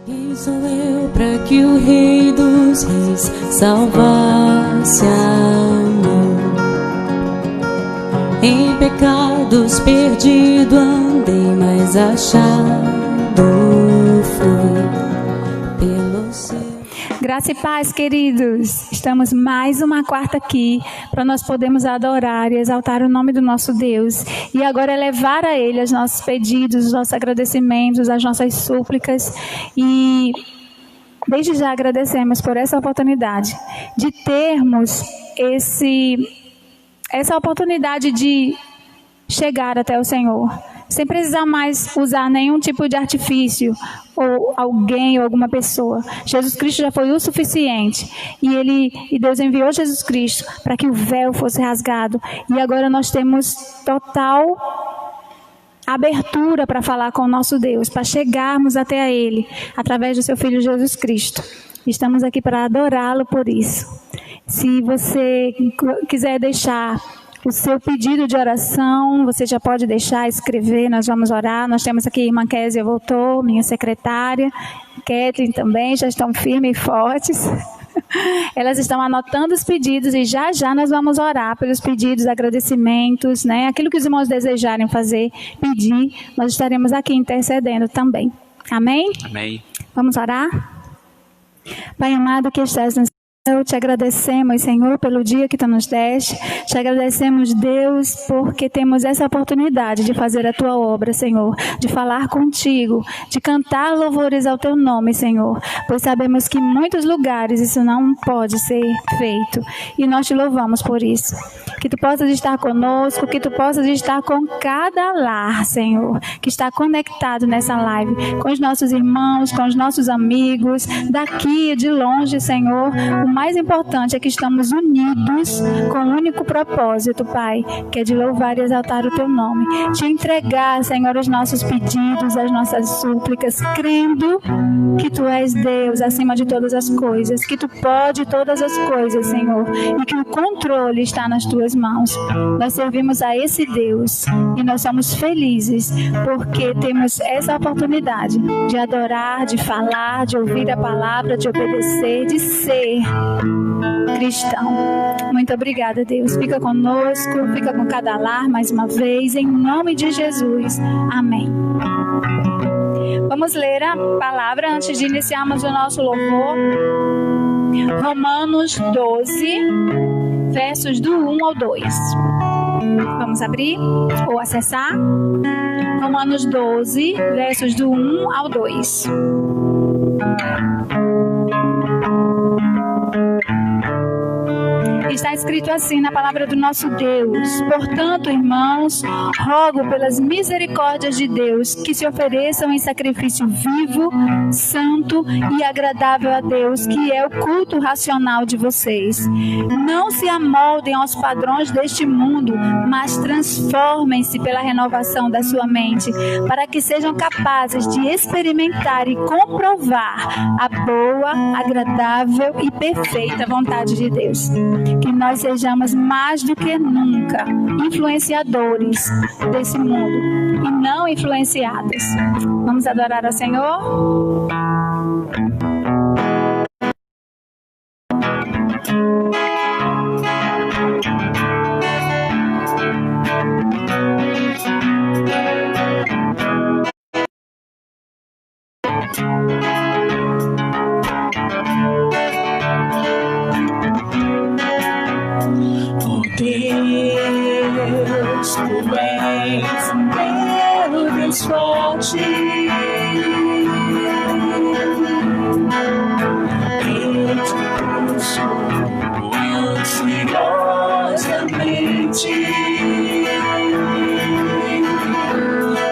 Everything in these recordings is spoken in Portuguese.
Quem sou eu para que o Rei dos Reis salvasse a mim? Em pecados perdido andei, mas achado fui pelo seu. Graça e paz, queridos. Estamos mais uma quarta aqui para nós podermos adorar e exaltar o nome do nosso Deus. E agora levar a Ele os nossos pedidos, os nossos agradecimentos, as nossas súplicas. E desde já agradecemos por essa oportunidade de termos essa oportunidade de chegar até o Senhor, sem precisar mais usar nenhum tipo de artifício, ou alguém, ou alguma pessoa. Jesus Cristo já foi o suficiente, e Deus enviou Jesus Cristo para que o véu fosse rasgado, e agora nós temos total abertura para falar com o nosso Deus, para chegarmos até a Ele, através do seu Filho Jesus Cristo. Estamos aqui para adorá-lo por isso. Se você quiser deixar o seu pedido de oração, você já pode deixar, escrever, nós vamos orar. Nós temos aqui a irmã Késia voltou, minha secretária, Kathleen também, já estão firmes e fortes. Elas estão anotando os pedidos e já nós vamos orar pelos pedidos, agradecimentos, né? Aquilo que os irmãos desejarem fazer, pedir, nós estaremos aqui intercedendo também. Amém? Amém. Vamos orar? Pai amado que estás no céu, te agradecemos, Senhor, pelo dia que tu nos deste. Te agradecemos, Deus, porque temos essa oportunidade de fazer a tua obra, Senhor, de falar contigo, de cantar louvores ao teu nome, Senhor, pois sabemos que em muitos lugares isso não pode ser feito, e nós te louvamos por isso. Que tu possas estar conosco, que tu possas estar com cada lar, Senhor, que está conectado nessa live, com os nossos irmãos, com os nossos amigos, daqui e de longe, Senhor. O mais importante é que estamos unidos com um único propósito, Pai, que é de louvar e exaltar o teu nome. Te entregar, Senhor, os nossos pedidos, as nossas súplicas, crendo que tu és Deus acima de todas as coisas, que tu pode todas as coisas, Senhor, e que o controle está nas tuas mãos. Nós servimos a esse Deus e nós somos felizes porque temos essa oportunidade de adorar, de falar, de ouvir a palavra, de obedecer, de ser cristão. Muito obrigada, Deus. Fica conosco, fica com cada lar mais uma vez, em nome de Jesus. Amém. Vamos ler a palavra antes de iniciarmos o nosso louvor. Romanos 12, versos do 1 ao 2. Vamos abrir ou acessar? Romanos 12, versos do 1 ao 2. Está escrito assim na palavra do nosso Deus: portanto, irmãos, rogo pelas misericórdias de Deus que se ofereçam em sacrifício vivo, santo e agradável a Deus, que é o culto racional de vocês. Não se amoldem aos padrões deste mundo, mas transformem-se pela renovação da sua mente, para que sejam capazes de experimentar e comprovar a boa, agradável e perfeita vontade de Deus. Que nós sejamos mais do que nunca influenciadores desse mundo e não influenciados. Vamos adorar ao Senhor?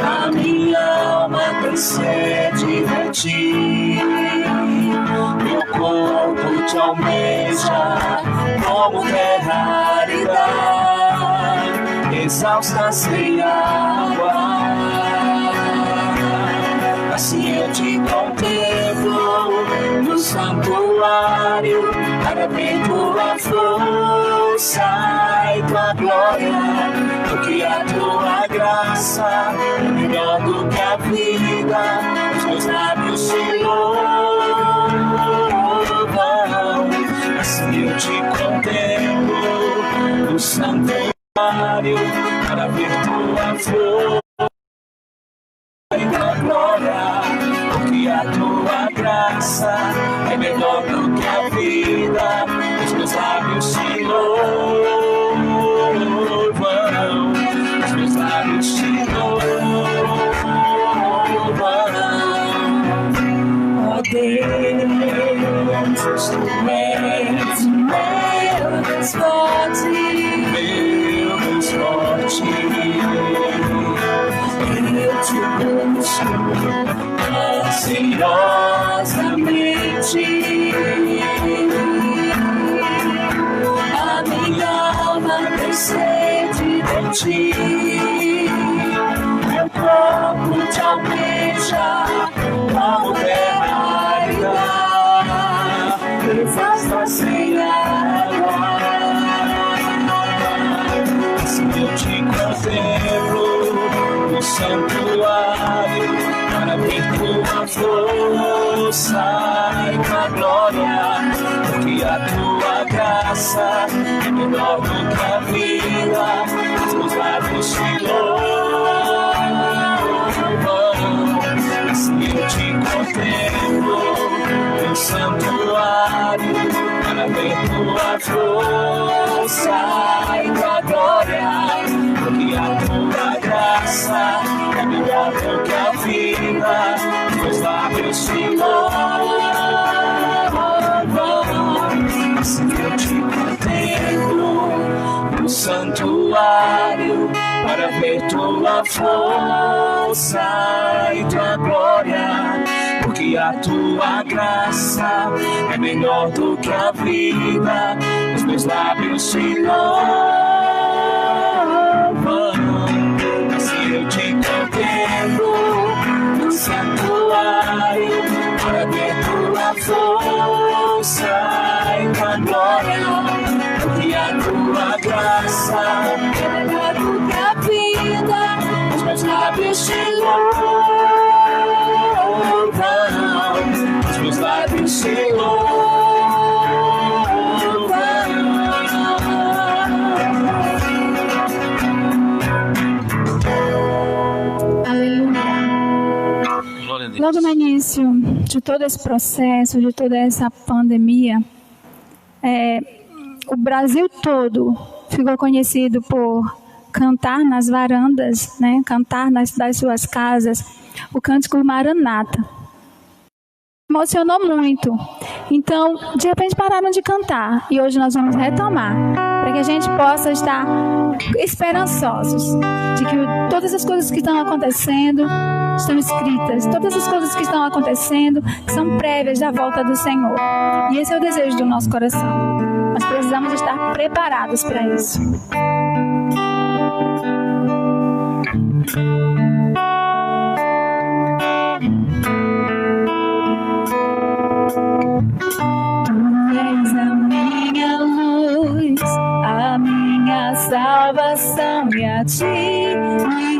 A minha alma tem sede de ti, meu corpo te almeja como terra árida, exausta sem água. Assim eu te contemplo no santuário, para ver tua força e tua glória, porque a tua graça é melhor do que a vida, os meus lábios te louvam. no santuário para ver tua flor e tua glória, porque a tua graça é melhor do que a vida. Os meus lábios te louvam, os meus lábios te louvam. Oh Deus, tu és meu Deus forte, meu Deus forte. Eu te busco ansiosamente. A minha alma tem sede de ti. Meu corpo te almeja como terra árida, que faz sem água. Se eu te contemplo no santuário para ver tua força e tua glória, porque a tua graça é melhor do que a vida. Os meus lábios te louvam. Se eu te contemplo no santuário para ver tua força e tua glória, porque a tua graça é melhor do que a vida. Meus lábios te louvam. Se eu te contemplo no santuário para ver tua força e tua glória, porque a tua graça é melhor do que a vida. Os meus lábios te louvam. Se eu te contemplo no santuário para ver tua força e tua glória, porque a tua graça é melhor do que a vida. Os meus lábios te louvam. Os meus lábios te louvam. Logo no início de todo esse processo, de toda essa pandemia, o Brasil todo ficou conhecido por cantar nas varandas, né? Cantar das suas casas, o cântico Maranata. Emocionou muito. Então, de repente pararam de cantar e hoje nós vamos retomar, para que a gente possa estar esperançosos de que todas as coisas que estão acontecendo estão escritas, todas as coisas que estão acontecendo são prévias da volta do Senhor. E esse é o desejo do nosso coração. Nós precisamos estar preparados para isso. Tu és a minha luz, a minha salvação, e a ti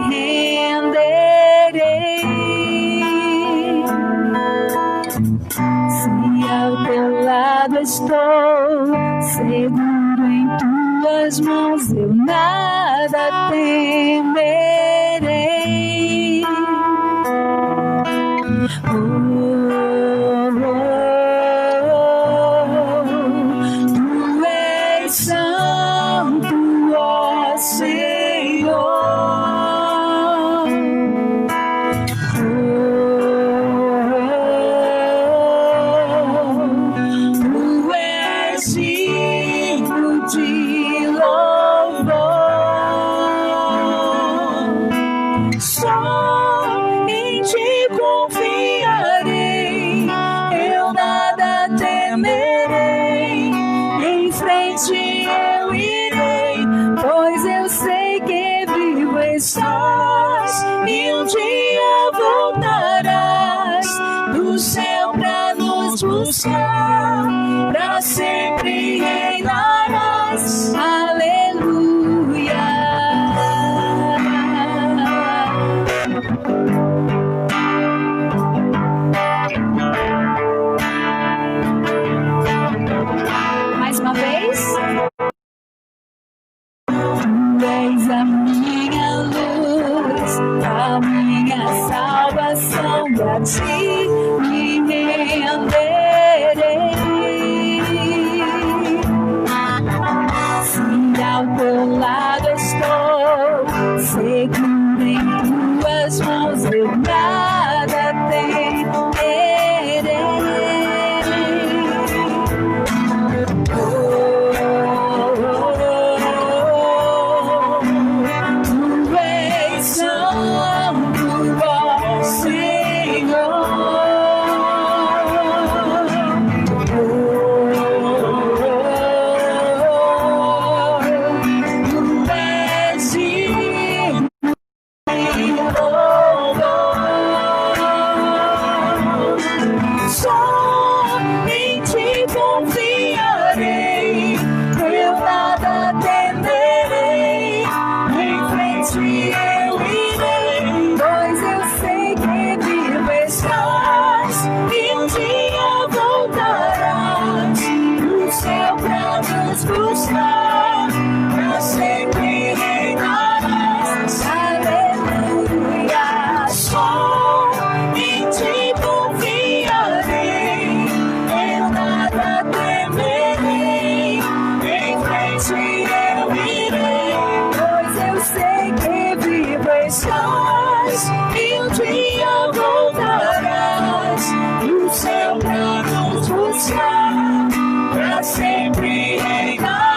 me renderei. Se ao teu lado estou, seguro em tuas mãos, eu nada temerei. Tu és santo, ó Senhor. Tu és digno de louvor. Só em ti confiarei, eu nada temerei. Em frente eu irei, pois eu sei que vivo estás e um dia voltarás do céu pra nos buscar, pra sempre reinarás. Aleluia. Mais uma vez. sempre reinarás.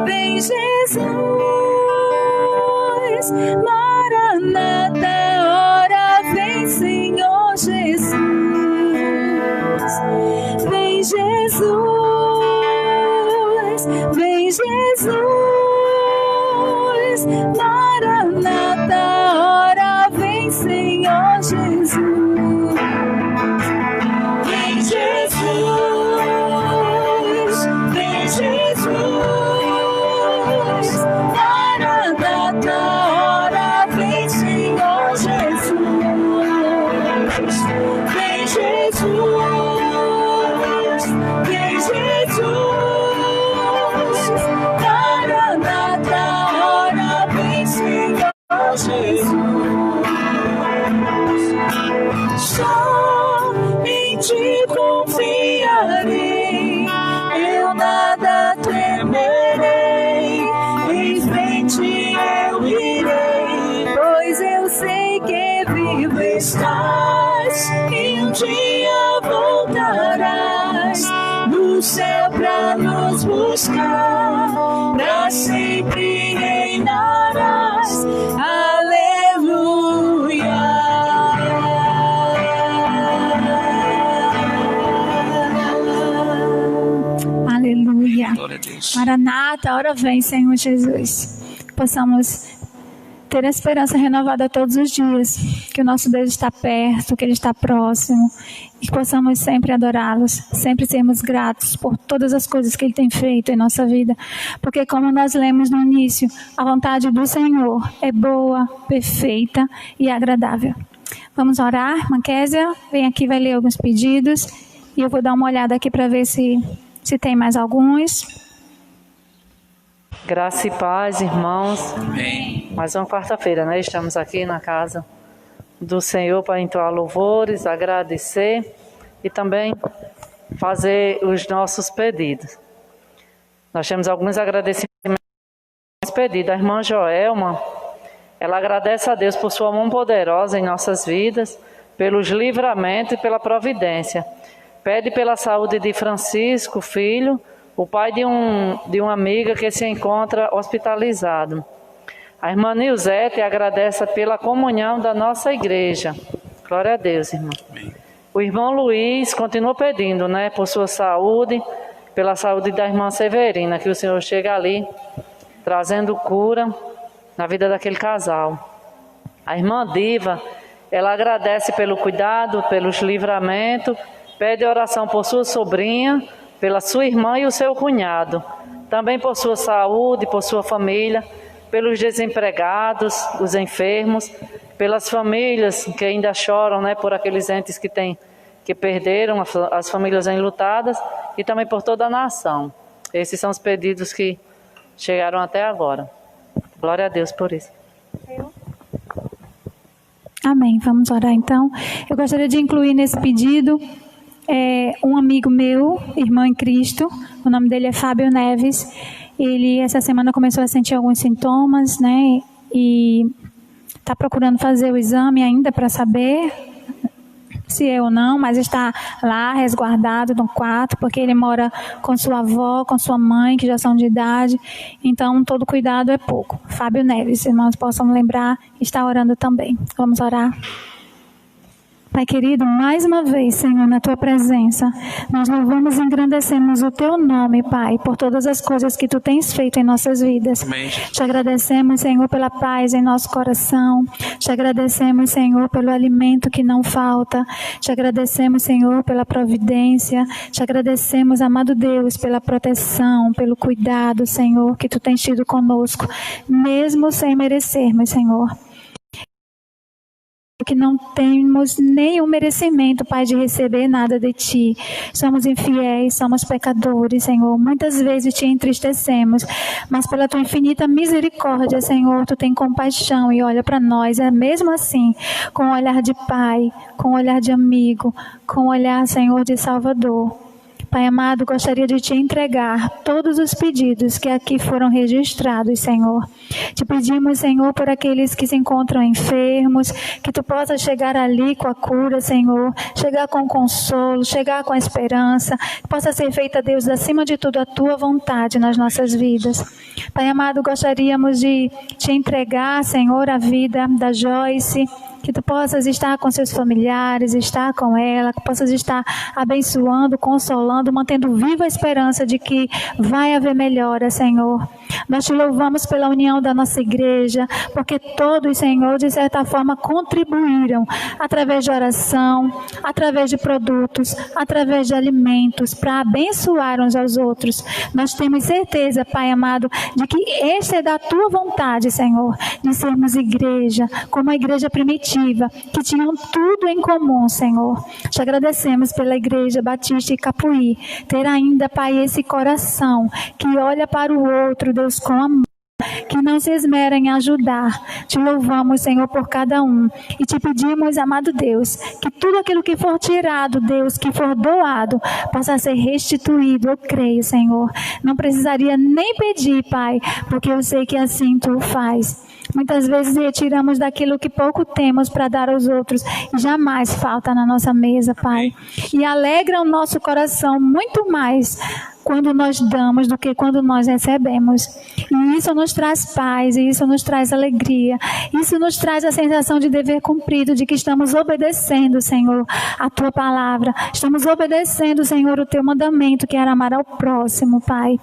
Vem Jesus, Maranata, ora vem Senhor Jesus. Vem Jesus, vem Jesus, Maranata, ora vem Senhor Jesus. Vem Jesus, vem Jesus, Maranata, ora vem Senhor Jesus. Vem Jesus, vem Jesus, Maranata, ora vem Senhor Jesus. Só em ti confiarei, eu nada temerei, em frente eu irei, pois eu sei que vivo estás, e um dia voltarás no céu pra nos buscar, pra sempre reinarás. Aleluia. Maranata, ora vem, Senhor Jesus. Que possamos ter a esperança renovada todos os dias, que o nosso Deus está perto, que Ele está próximo, e que possamos sempre adorá-los, sempre sermos gratos por todas as coisas que Ele tem feito em nossa vida, porque como nós lemos no início, a vontade do Senhor é boa, perfeita e agradável. Vamos orar. Irmã Késia, vem aqui, vai ler alguns pedidos, e eu vou dar uma olhada aqui para ver se tem mais alguns. Graça e paz, irmãos. Amém. Mais uma quarta-feira, né? Estamos aqui na casa do Senhor para entoar louvores, agradecer e também fazer os nossos pedidos. Nós temos alguns agradecimentos pedidos. A irmã Joelma, ela agradece a Deus por sua mão poderosa em nossas vidas, pelos livramentos e pela providência. Pede pela saúde de Francisco, filho, o pai de uma amiga que se encontra hospitalizado. A irmã Nilzete agradece pela comunhão da nossa igreja. Glória a Deus, irmão. Amém. O irmão Luiz continua pedindo, né, por sua saúde, pela saúde da irmã Severina, que o Senhor chega ali, trazendo cura na vida daquele casal. A irmã Diva, ela agradece pelo cuidado, pelos livramentos, pede oração por sua sobrinha, pela sua irmã e o seu cunhado, também por sua saúde, por sua família, pelos desempregados, os enfermos, pelas famílias que ainda choram, né, por aqueles entes que perderam, as famílias enlutadas, e também por toda a nação. Esses são os pedidos que chegaram até agora. Glória a Deus por isso. Amém. Vamos orar então. Eu gostaria de incluir nesse pedido um amigo meu, irmão em Cristo, o nome dele é Fábio Neves. Ele essa semana começou a sentir alguns sintomas, né? E está procurando fazer o exame ainda para saber se é ou não, mas está lá resguardado no quarto, porque ele mora com sua avó, com sua mãe, que já são de idade, então todo cuidado é pouco. Fábio Neves, irmãos possam lembrar, está orando também. Vamos orar. Pai querido, mais uma vez, Senhor, na Tua presença, nós louvamos e engrandecemos o Teu nome, Pai, por todas as coisas que Tu tens feito em nossas vidas. Amém. Te agradecemos, Senhor, pela paz em nosso coração. Te agradecemos, Senhor, pelo alimento que não falta. Te agradecemos, Senhor, pela providência. Te agradecemos, amado Deus, pela proteção, pelo cuidado, Senhor, que Tu tens tido conosco, mesmo sem merecermos, Senhor. que não temos nenhum merecimento, Pai, de receber nada de Ti. Somos infiéis, somos pecadores, Senhor. Muitas vezes Te entristecemos, mas pela Tua infinita misericórdia, Senhor, Tu tem compaixão e olha para nós, mesmo assim, com um olhar de Pai, com um olhar de amigo, com um olhar, Senhor, de Salvador. Pai amado, gostaria de Te entregar todos os pedidos que aqui foram registrados, Senhor. Te pedimos, Senhor, por aqueles que se encontram enfermos, que Tu possa chegar ali com a cura, Senhor, chegar com o consolo, chegar com a esperança, que possa ser feita, Deus, acima de tudo, a Tua vontade nas nossas vidas. Pai amado, gostaríamos de Te entregar, Senhor, a vida da Joyce, que Tu possas estar com seus familiares, estar com ela, que possas estar abençoando, consolando, mantendo viva a esperança de que vai haver melhora, Senhor. Nós Te louvamos pela união da nossa igreja, porque todos, Senhor, de certa forma contribuíram através de oração, através de produtos, através de alimentos, para abençoar uns aos outros. Nós temos certeza, Pai amado, de que esta é da Tua vontade, Senhor, de sermos igreja, como a igreja primitiva, que tinham tudo em comum, Senhor. Te agradecemos pela Igreja Batista e Capuí, ter ainda, Pai, esse coração que olha para o outro, Deus, com amor, que não se esmera em ajudar. Te louvamos, Senhor, por cada um. E Te pedimos, amado Deus, que tudo aquilo que for tirado, Deus, que for doado, possa ser restituído. Eu creio, Senhor. Não precisaria nem pedir, Pai, porque eu sei que assim Tu o faz. Muitas vezes retiramos daquilo que pouco temos para dar aos outros e jamais falta na nossa mesa, Pai. E alegra o nosso coração muito mais quando nós damos do que quando nós recebemos. E isso nos traz paz, e isso nos traz alegria. Isso nos traz a sensação de dever cumprido, de que estamos obedecendo, Senhor, a Tua palavra. Estamos obedecendo, Senhor, o Teu mandamento, que era amar ao próximo, Pai.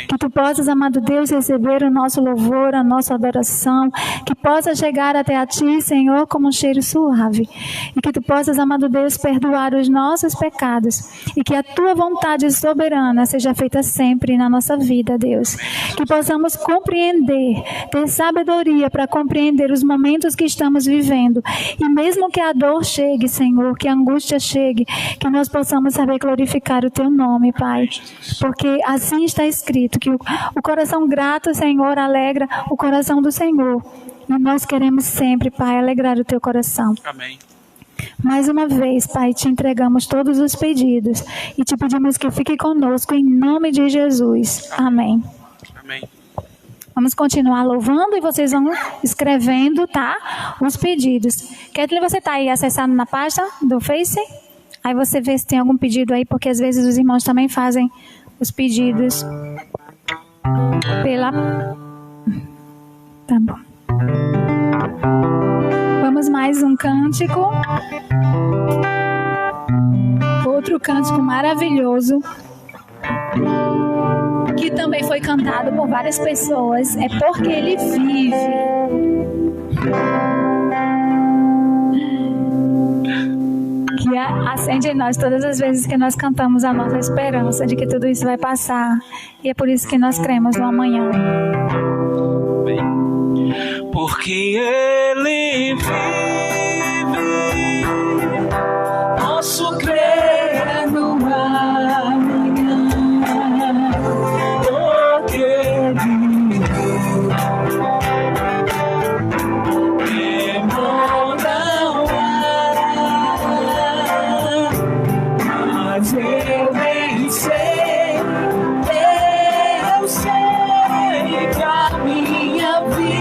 Que Tu possas, amado Deus, receber o nosso louvor, a nossa adoração, que possa chegar até a Ti, Senhor, como um cheiro suave. E que Tu possas, amado Deus, perdoar os nossos pecados. E que a Tua vontade soberana seja feita sempre na nossa vida, Deus. Que possamos compreender, ter sabedoria para compreender os momentos que estamos vivendo. E mesmo que a dor chegue, Senhor, que a angústia chegue, que nós possamos saber glorificar o Teu nome, Pai. Porque assim está escrito, que o coração grato, Senhor, alegra o coração do Senhor. E nós queremos sempre, Pai, alegrar o Teu coração. Amém. Mais uma vez, Pai, Te entregamos todos os pedidos e Te pedimos que fique conosco em nome de Jesus. Amém. Amém. Vamos continuar louvando e vocês vão escrevendo, tá? Os pedidos. Kathleen, você está aí acessando na pasta do Face? Aí você vê se tem algum pedido aí, porque às vezes os irmãos também fazem os pedidos pela... Tá bom. Vamos mais um cântico. Outro cântico maravilhoso, que também foi cantado por várias pessoas. É Porque Ele Vive. Que acende em nós todas as vezes que nós cantamos a nossa esperança de que tudo isso vai passar. E é por isso que nós cremos no amanhã. Porque Ele vive, posso crer no amanhã. Porque Ele temor não há, mas eu bem sei, eu sei que a minha vida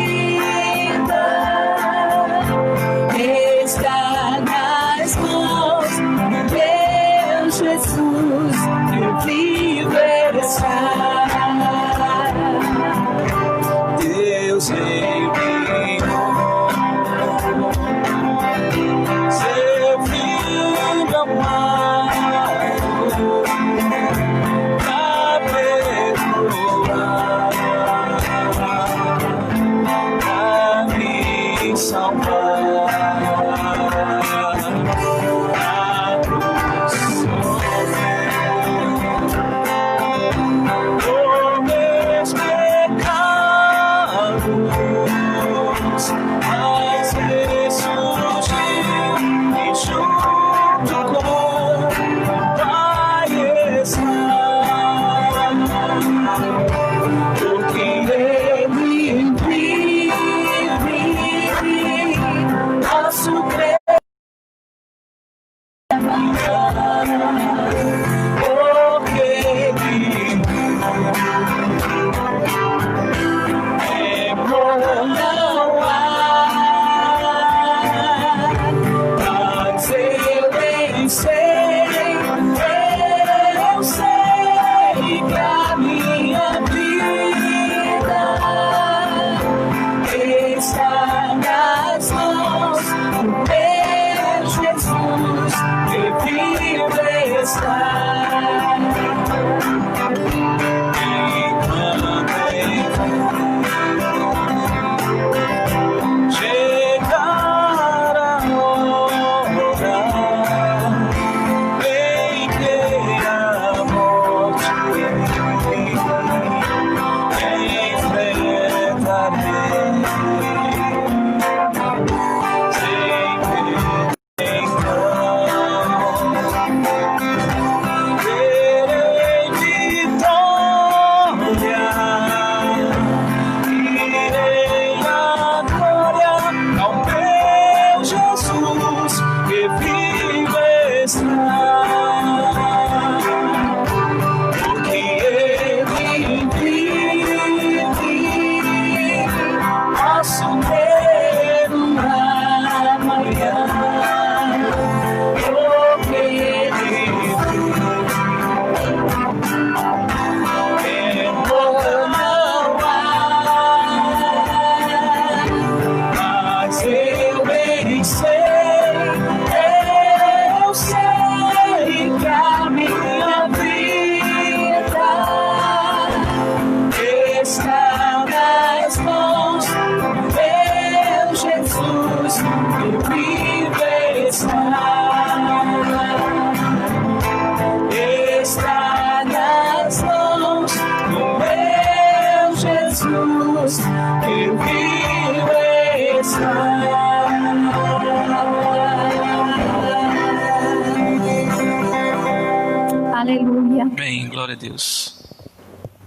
Glória a Deus.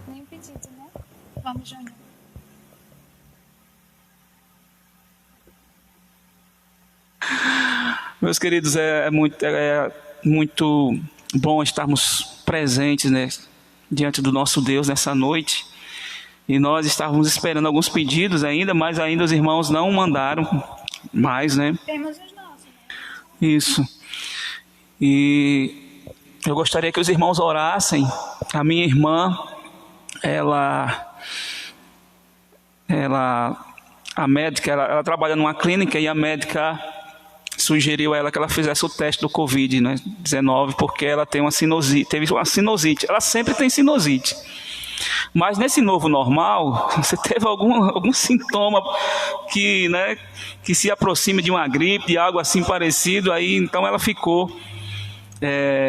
Nem pedido, né? Vamos, Júnior. Meus queridos, é muito bom estarmos presentes, né, diante do nosso Deus nessa noite. E nós estávamos esperando alguns pedidos ainda, mas ainda os irmãos não mandaram mais, né? Temos os nossos. Isso. E eu gostaria que os irmãos orassem. A minha irmã, a médica, ela trabalha numa clínica e a médica sugeriu a ela que ela fizesse o teste do Covid-19, porque ela tem teve uma sinusite. Ela sempre tem sinusite. Mas nesse novo normal, você teve algum sintoma que se aproxime de uma gripe, algo assim parecido, aí então ela ficou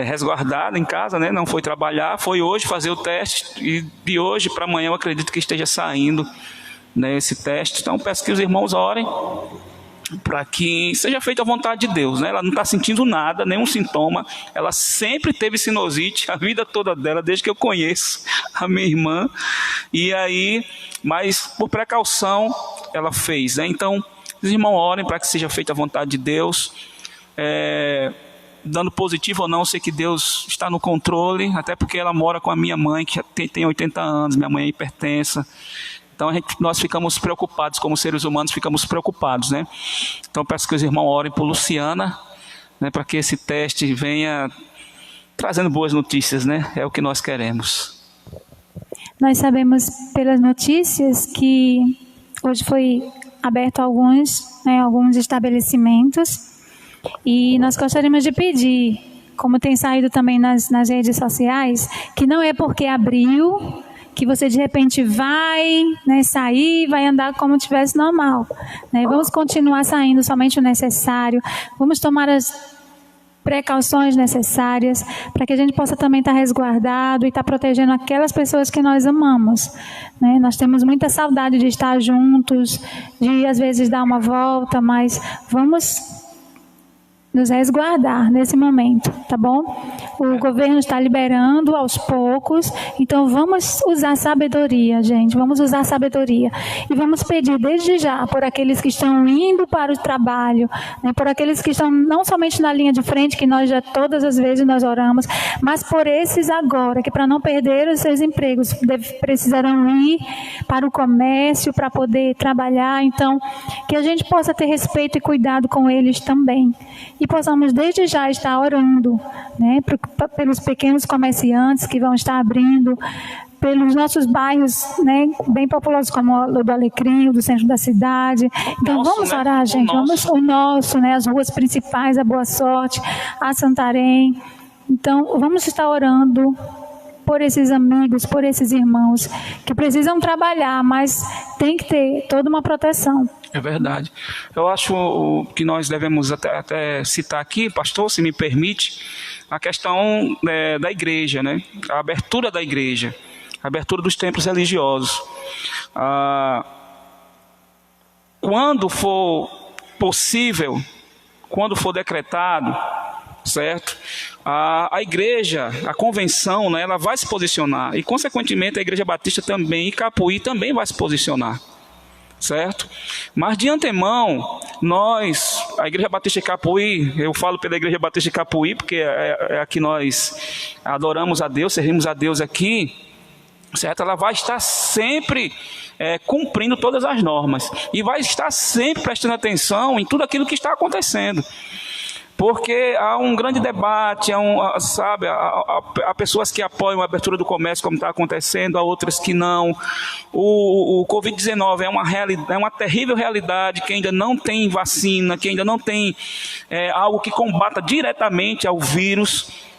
resguardada em casa, né? Não foi trabalhar, foi hoje fazer o teste, e de hoje para amanhã eu acredito que esteja saindo, né, esse teste. Então peço que os irmãos orem para que seja feita a vontade de Deus, né? Ela não está sentindo nada, nenhum sintoma. Ela sempre teve sinusite a vida toda dela, desde que eu conheço a minha irmã. E aí, mas por precaução ela fez, né? Então, os irmãos orem para que seja feita a vontade de Deus. Dando positivo ou não, eu sei que Deus está no controle, até porque ela mora com a minha mãe, que tem 80 anos, minha mãe é hipertensa. Então nós ficamos preocupados, como seres humanos ficamos preocupados, né? Então peço que os irmãos orem por Luciana, né, para que esse teste venha trazendo boas notícias, né? É o que nós queremos. Nós sabemos pelas notícias que hoje foi aberto alguns estabelecimentos, e nós gostaríamos de pedir, como tem saído também nas redes sociais, que não é porque abriu que você de repente vai, né, sair, vai andar como se estivesse normal, né? Vamos continuar saindo somente o necessário, vamos tomar as precauções necessárias para que a gente possa também estar resguardado e estar protegendo aquelas pessoas que nós amamos, né? Nós temos muita saudade de estar juntos, de às vezes dar uma volta, mas vamos nos resguardar nesse momento, tá bom? O governo está liberando aos poucos, então vamos usar sabedoria, gente, vamos usar sabedoria. E vamos pedir desde já por aqueles que estão indo para o trabalho, né, por aqueles que estão não somente na linha de frente, que nós já todas as vezes nós oramos, mas por esses agora, que para não perder os seus empregos, precisarão ir para o comércio para poder trabalhar. Então, que a gente possa ter respeito e cuidado com eles também. E possamos desde já estar orando, né, pelos pequenos comerciantes que vão estar abrindo, pelos nossos bairros, né, bem populosos, como o do Alecrim, do centro da cidade. Então vamos orar, gente, o nosso, né, as ruas principais, a Boa Sorte, a Santarém. Então vamos estar orando por esses amigos, por esses irmãos que precisam trabalhar, mas tem que ter toda uma proteção. É verdade. Eu acho que nós devemos até citar aqui, pastor, se me permite, a questão da igreja, né? A abertura da igreja, a abertura dos templos religiosos. Quando for possível, quando for decretado, certo? A igreja, a convenção, né, ela vai se posicionar, e consequentemente a Igreja Batista também, e Capuí também vai se posicionar, certo? Mas de antemão, a Igreja Batista de Capuí, eu falo pela Igreja Batista de Capuí, porque é aqui nós adoramos a Deus, servimos a Deus aqui, certo? Ela vai estar sempre cumprindo todas as normas, e vai estar sempre prestando atenção em tudo aquilo que está acontecendo. Porque há um grande debate, há pessoas que apoiam a abertura do comércio como está acontecendo, há outras que não. O Covid-19 é uma terrível realidade, que ainda não tem vacina, que ainda não tem algo que combata diretamente ao vírus.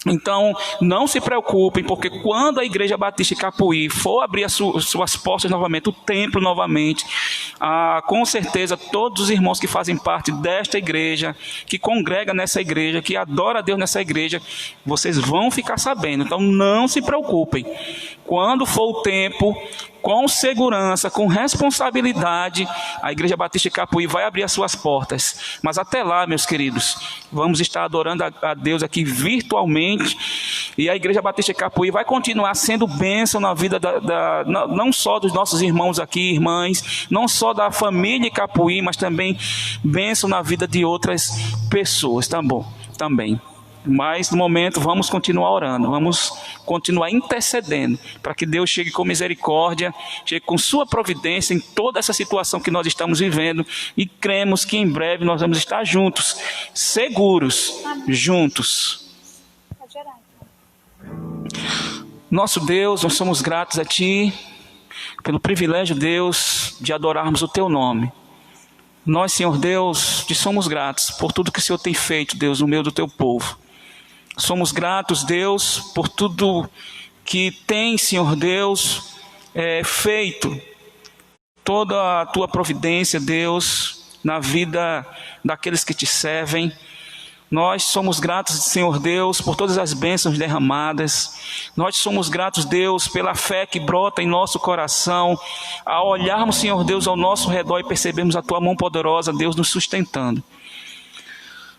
Então, não se preocupem, porque quando a Igreja Batista de Capuí for abrir as suas portas novamente, o templo novamente, com certeza todos os irmãos que fazem parte desta igreja, que congrega nessa igreja, que adora a Deus nessa igreja, vocês vão ficar sabendo. Então, não se preocupem. Quando for o tempo, com segurança, com responsabilidade, a Igreja Batista de Capuí vai abrir as suas portas. Mas até lá, meus queridos, vamos estar adorando a Deus aqui virtualmente, e a Igreja Batista de Capuí vai continuar sendo bênção na vida não só dos nossos irmãos aqui, irmãs, não só da família Capuí, mas também bênção na vida de outras pessoas, tá bom? Também. Mas no momento vamos continuar orando, vamos continuar intercedendo para que Deus chegue com misericórdia, chegue com sua providência em toda essa situação que nós estamos vivendo, e cremos que em breve nós vamos estar juntos, seguros, juntos. Nosso Deus, nós somos gratos a Ti pelo privilégio, Deus, de adorarmos o Teu nome. Nós, Senhor Deus, te somos gratos por tudo que o Senhor tem feito, Deus, no meio do Teu povo. Somos gratos, Deus, por tudo que tem, Senhor Deus, feito. Toda a Tua providência, Deus, na vida daqueles que Te servem. Nós somos gratos, Senhor Deus, por todas as bênçãos derramadas. Nós somos gratos, Deus, pela fé que brota em nosso coração, ao olharmos, Senhor Deus, ao nosso redor e percebermos a Tua mão poderosa, Deus, nos sustentando.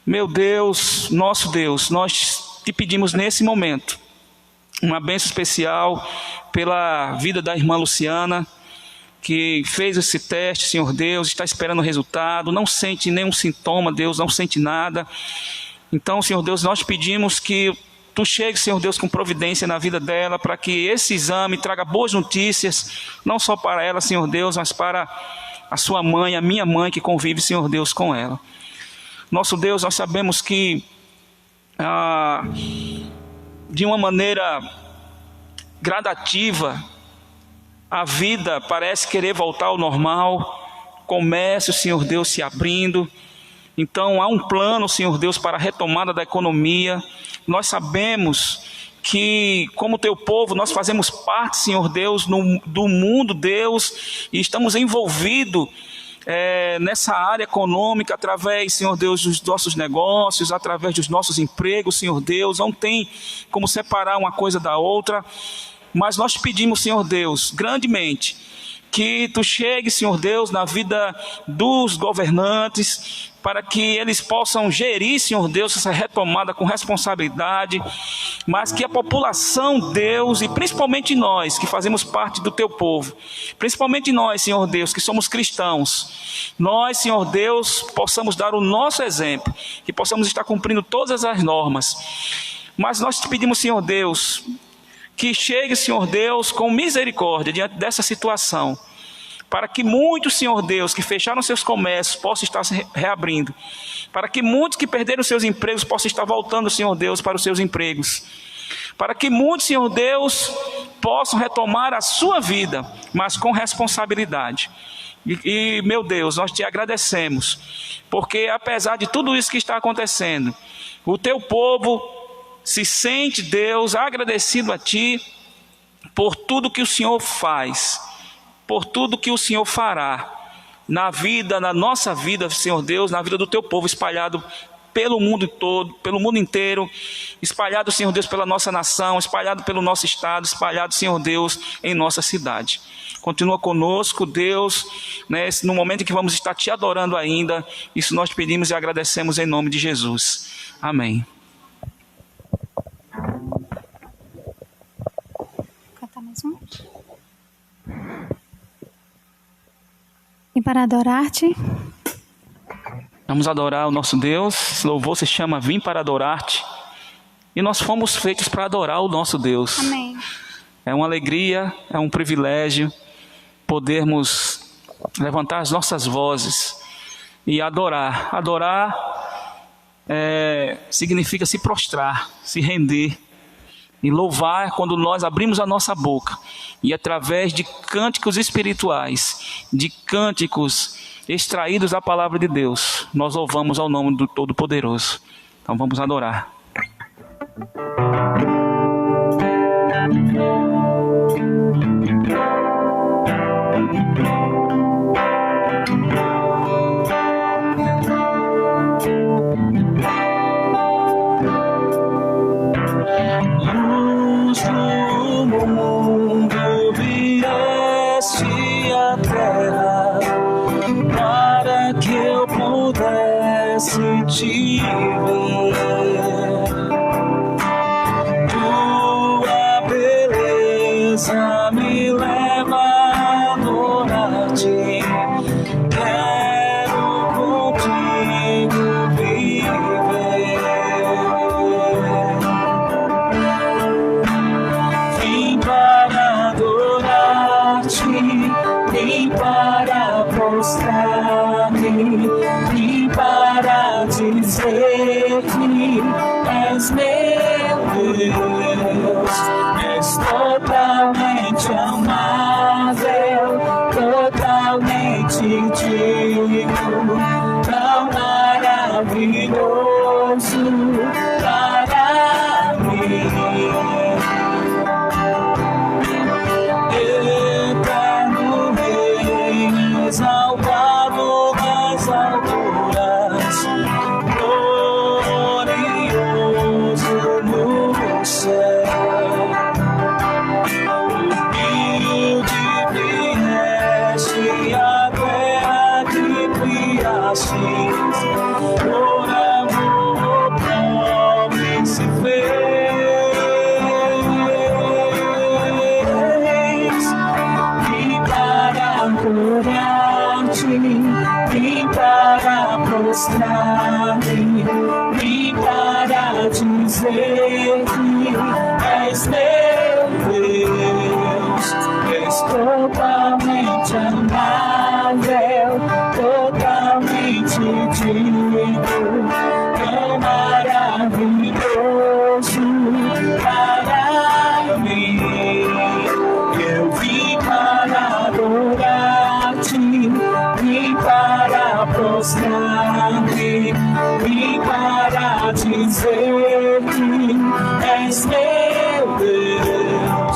Meu Deus, nosso Deus, nós Te pedimos nesse momento uma bênção especial pela vida da irmã Luciana, que fez esse teste, Senhor Deus, está esperando o resultado, não sente nenhum sintoma, Deus, não sente nada. Então, Senhor Deus, nós pedimos que Tu chegues, Senhor Deus, com providência na vida dela, para que esse exame traga boas notícias, não só para ela, Senhor Deus, mas para a sua mãe, a minha mãe, que convive, Senhor Deus, com ela. Nosso Deus, nós sabemos que de uma maneira gradativa, a vida parece querer voltar ao normal, comércio, Senhor Deus, se abrindo. Então há um plano, Senhor Deus, para a retomada da economia. Nós sabemos que, como Teu povo, nós fazemos parte, Senhor Deus, do mundo, Deus, e estamos envolvidos nessa área econômica, através, Senhor Deus, dos nossos negócios, através dos nossos empregos, Senhor Deus. Não tem como separar uma coisa da outra, mas nós pedimos, Senhor Deus, grandemente, que Tu chegue, Senhor Deus, na vida dos governantes, para que eles possam gerir, Senhor Deus, essa retomada com responsabilidade, mas que a população, Deus, e principalmente nós, que fazemos parte do Teu povo, principalmente nós, Senhor Deus, que somos cristãos, nós, Senhor Deus, possamos dar o nosso exemplo, que possamos estar cumprindo todas as normas. Mas nós Te pedimos, Senhor Deus, que chegue, Senhor Deus, com misericórdia diante dessa situação, para que muitos, Senhor Deus, que fecharam seus comércios possam estar se reabrindo, para que muitos que perderam seus empregos possam estar voltando, Senhor Deus, para os seus empregos, para que muitos, Senhor Deus, possam retomar a sua vida, mas com responsabilidade. E meu Deus, nós Te agradecemos, porque apesar de tudo isso que está acontecendo, o Teu povo se sente, Deus, agradecido a Ti por tudo que o Senhor faz, por tudo que o Senhor fará na vida, na nossa vida, Senhor Deus, na vida do Teu povo espalhado pelo mundo todo, pelo mundo inteiro, espalhado, Senhor Deus, pela nossa nação, espalhado pelo nosso estado, espalhado, Senhor Deus, em nossa cidade. Continua conosco, Deus, no momento em que vamos estar Te adorando ainda. Isso nós pedimos e agradecemos em nome de Jesus. Amém. Cantar mais um. E para adorar-Te, vamos adorar o nosso Deus. Esse louvor se chama Vim para Adorar-Te. E nós fomos feitos para adorar o nosso Deus. amém. É uma alegria, é um privilégio podermos levantar as nossas vozes e adorar. Adorar significa se prostrar, se render. E louvar quando nós abrimos a nossa boca e através de cânticos espirituais, de cânticos extraídos da palavra de Deus, nós louvamos ao nome do Todo-Poderoso. Então vamos adorar. Tua beleza me leva a adorar-te. Quero contigo viver. Vim para adorar-te, vim para prostrar-me, vim para dizer que és meu Deus. És totalmente amável, totalmente digno, tão maravilhoso para mim. Eterno Rei, exaltado nas alturas, glorioso no céu. Humilde vieste à terra que criastes, por amor pobre se fez. Vim para adorar-te, vim para prostrar-me, vim para dizer que és meu Deus. És totalmente amável, totalmente digno, tão maravilhoso para mim. Eu vim para adorar-te, vim para prostrar-me, vim para dizer que és meu Deus.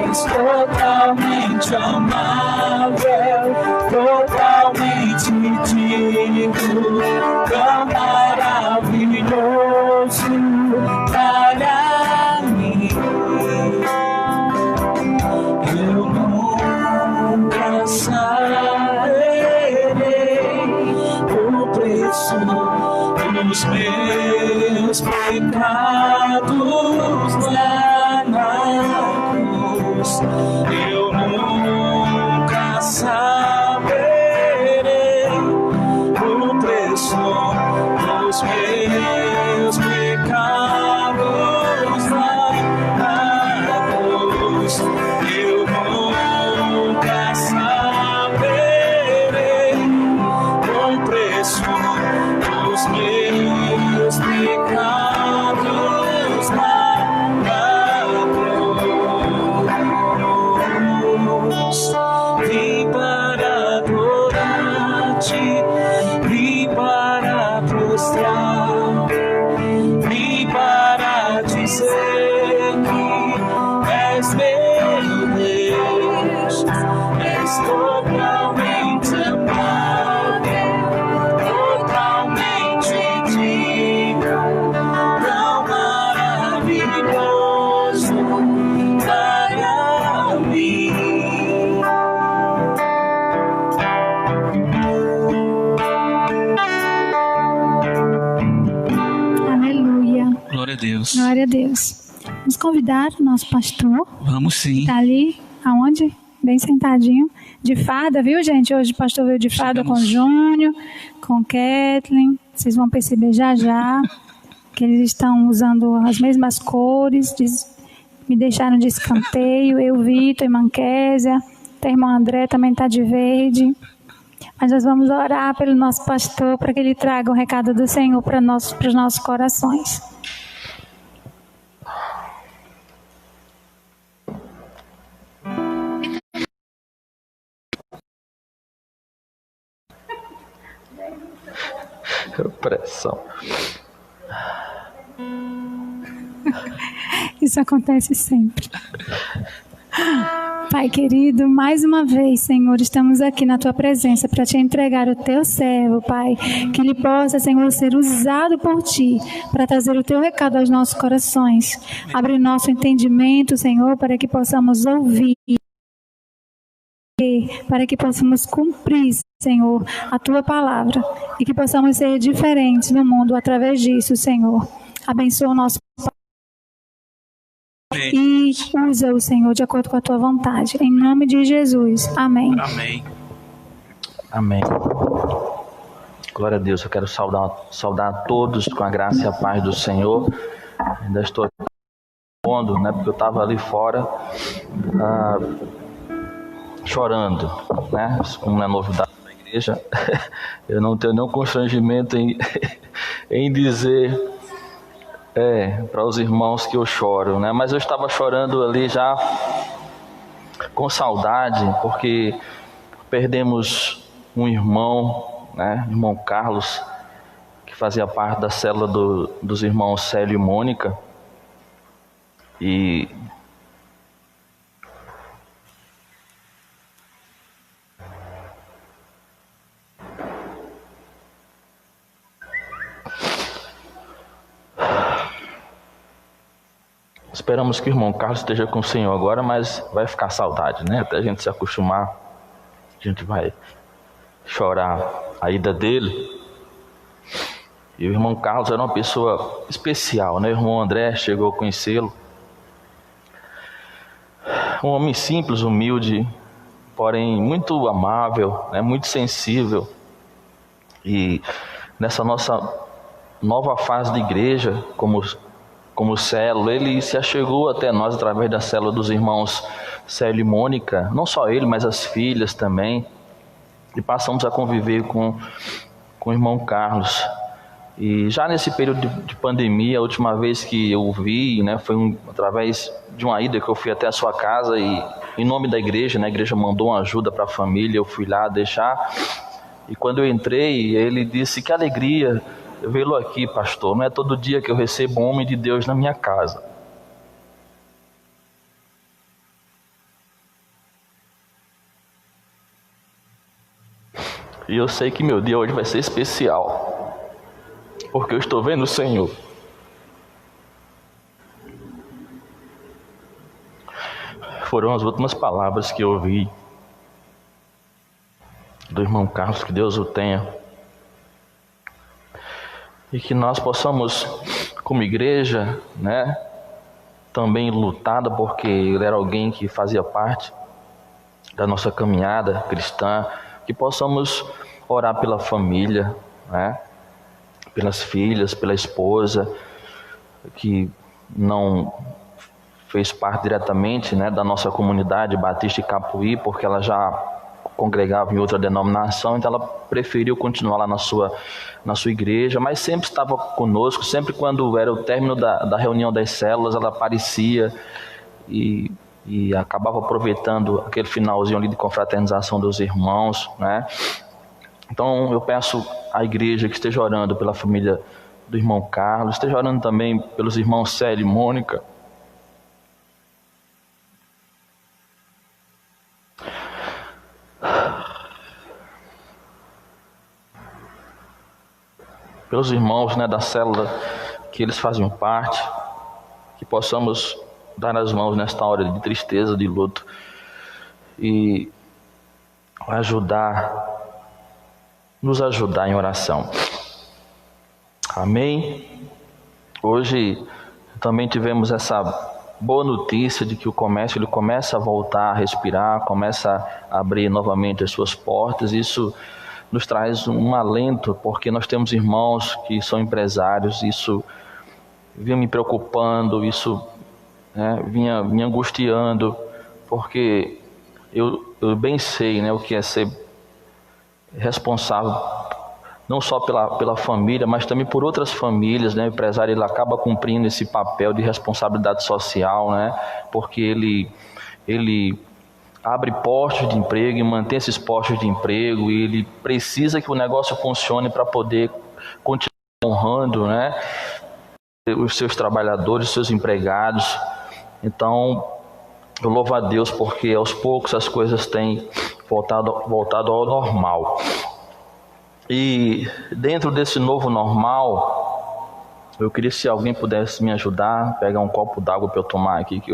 És totalmente amável, totalmente digno, tão maravilhoso para mim. Eu nunca saberei o preço dos meus pecados lá na cruz. Eu nunca saberei o preço dos meus pecados lá na cruz. Eu nunca saberei o preço dos meus pecados lá na cruz. Vim para adorar-te, vim para prostrar, vim para dizer que és meu Deus. És totalmente amável, totalmente digno, tão maravilhoso para mim. Aleluia. Glória a Deus. Glória a Deus. Vamos convidar o nosso pastor. Vamos sim. Está ali, aonde? Bem sentadinho. De farda, viu, gente? Hoje o pastor veio de farda com o Júnior, com Kathleen. Vocês vão perceber já já que eles estão usando as mesmas cores. Me deixaram de escanteio. Eu, Vitor, irmã Késia. O irmão André também está de verde. Mas nós vamos orar pelo nosso pastor para que ele traga o recado do Senhor para os nossos corações. Pressão. Isso acontece sempre. Pai querido, mais uma vez, Senhor, estamos aqui na Tua presença para Te entregar o Teu servo, Pai, que ele possa, Senhor, ser usado por Ti para trazer o Teu recado aos nossos corações. Abre o nosso entendimento, Senhor, para que possamos ouvir quê? Para que possamos cumprir, Senhor, a Tua palavra e que possamos ser diferentes no mundo através disso, Senhor. Abençoa o nosso e usa o Senhor de acordo com a Tua vontade. Em nome de Jesus. Amém. Amém. Amém. Glória a Deus. Eu quero saudar a todos com a graça e a paz do Senhor. Ainda estou aqui né, porque eu estava ali fora chorando, né? Como não é novidade na igreja, eu não tenho nenhum constrangimento em dizer para os irmãos que eu choro, né? Mas eu estava chorando ali já com saudade, porque perdemos um irmão, né? Irmão Carlos, que fazia parte da célula dos irmãos Célio e Mônica. E esperamos que o irmão Carlos esteja com o Senhor agora, mas vai ficar saudade, né? Até a gente se acostumar, a gente vai chorar a ida dele. E o irmão Carlos era uma pessoa especial, né? O irmão André chegou a conhecê-lo. Um homem simples, humilde, porém muito amável, né? Muito sensível. E nessa nossa nova fase de igreja, como célula, ele se achegou até nós através da célula dos irmãos Célio e Mônica, não só ele, mas as filhas também, e passamos a conviver com o irmão Carlos. E já nesse período de pandemia, a última vez que eu o vi, né, foi através de uma ida que eu fui até a sua casa e em nome da igreja, né, a igreja mandou uma ajuda para a família, eu fui lá deixar. E quando eu entrei, ele disse: que alegria vê-lo aqui, pastor, não é todo dia que eu recebo um homem de Deus na minha casa. E eu sei que meu dia hoje vai ser especial, porque eu estou vendo o Senhor. Foram as últimas palavras que eu ouvi do irmão Carlos, que Deus o tenha. E que nós possamos, como igreja, né, também lutada, porque ele era alguém que fazia parte da nossa caminhada cristã, que possamos orar pela família, né, pelas filhas, pela esposa, que não fez parte diretamente, né, da nossa comunidade Batista e Capuí, porque ela já congregava em outra denominação, então ela preferiu continuar lá na sua igreja, mas sempre estava conosco, sempre quando era o término da reunião das células, ela aparecia e acabava aproveitando aquele finalzinho ali de confraternização dos irmãos, né? Então eu peço à igreja que esteja orando pela família do irmão Carlos, esteja orando também pelos irmãos Célio e Mônica. Pelos irmãos, né, da célula que eles faziam parte, que possamos dar as mãos nesta hora de tristeza, de luto, e nos ajudar em oração. Amém? Hoje também tivemos essa boa notícia de que o comércio ele começa a voltar a respirar, começa a abrir novamente as suas portas. Isso nos traz um alento, porque nós temos irmãos que são empresários. Isso vinha me preocupando, isso, né, vinha me angustiando, porque eu bem sei, né, o que é ser responsável não só pela família, mas também por outras famílias, né? O empresário ele acaba cumprindo esse papel de responsabilidade social, né? Porque ele abre postos de emprego e mantém esses postos de emprego, e ele precisa que o negócio funcione para poder continuar honrando, né, os seus trabalhadores, os seus empregados. Então, eu louvo a Deus porque aos poucos as coisas têm voltado ao normal. E dentro desse novo normal, eu queria, se alguém pudesse me ajudar, pegar um copo d'água para eu tomar aqui, que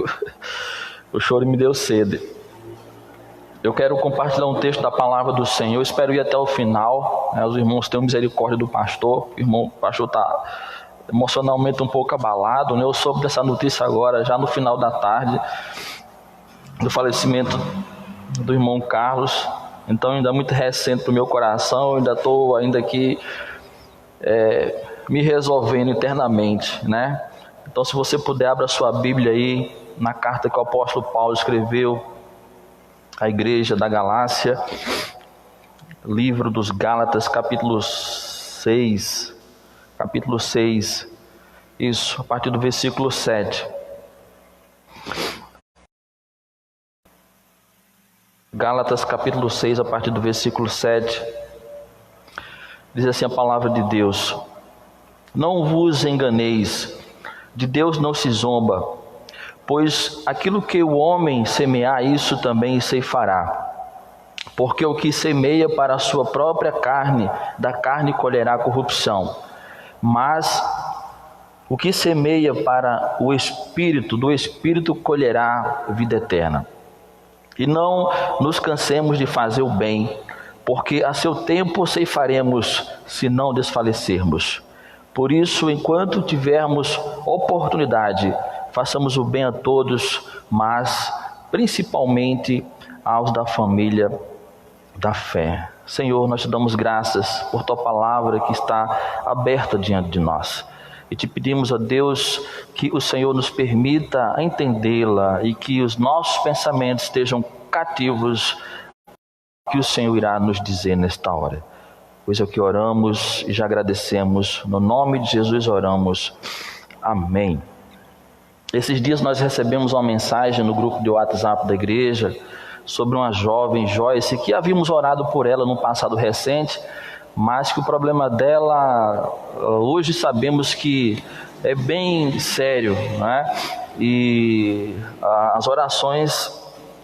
o choro me deu sede. Eu quero compartilhar um texto da palavra do Senhor. Eu espero ir até o final. Os irmãos tenham misericórdia do pastor. O pastor está emocionalmente um pouco abalado. Eu soube dessa notícia agora, já no final da tarde, do falecimento do irmão Carlos. Então ainda é muito recente para o meu coração. Eu ainda estou aqui me resolvendo internamente, né? Então, se você puder, abra sua Bíblia aí na carta que o apóstolo Paulo escreveu à igreja da Galácia, livro dos Gálatas, capítulo 6, isso, a partir do versículo 7. Gálatas, capítulo 6, a partir do versículo 7, diz assim a palavra de Deus: não vos enganeis, de Deus não se zomba, pois aquilo que o homem semear, isso também ceifará. Porque o que semeia para a sua própria carne, da carne colherá corrupção. Mas o que semeia para o Espírito, do Espírito colherá vida eterna. E não nos cansemos de fazer o bem, porque a seu tempo ceifaremos, se não desfalecermos. Por isso, enquanto tivermos oportunidade, façamos o bem a todos, mas principalmente aos da família da fé. Senhor, nós te damos graças por tua palavra que está aberta diante de nós. E te pedimos, ó Deus, que o Senhor nos permita entendê-la e que os nossos pensamentos estejam cativos ao que o Senhor irá nos dizer nesta hora. Pois é o que oramos e já agradecemos. No nome de Jesus oramos. Amém. Esses dias nós recebemos uma mensagem no grupo de WhatsApp da igreja sobre uma jovem, Joyce, que havíamos orado por ela no passado recente, mas que o problema dela, hoje sabemos que é bem sério, né? E as orações,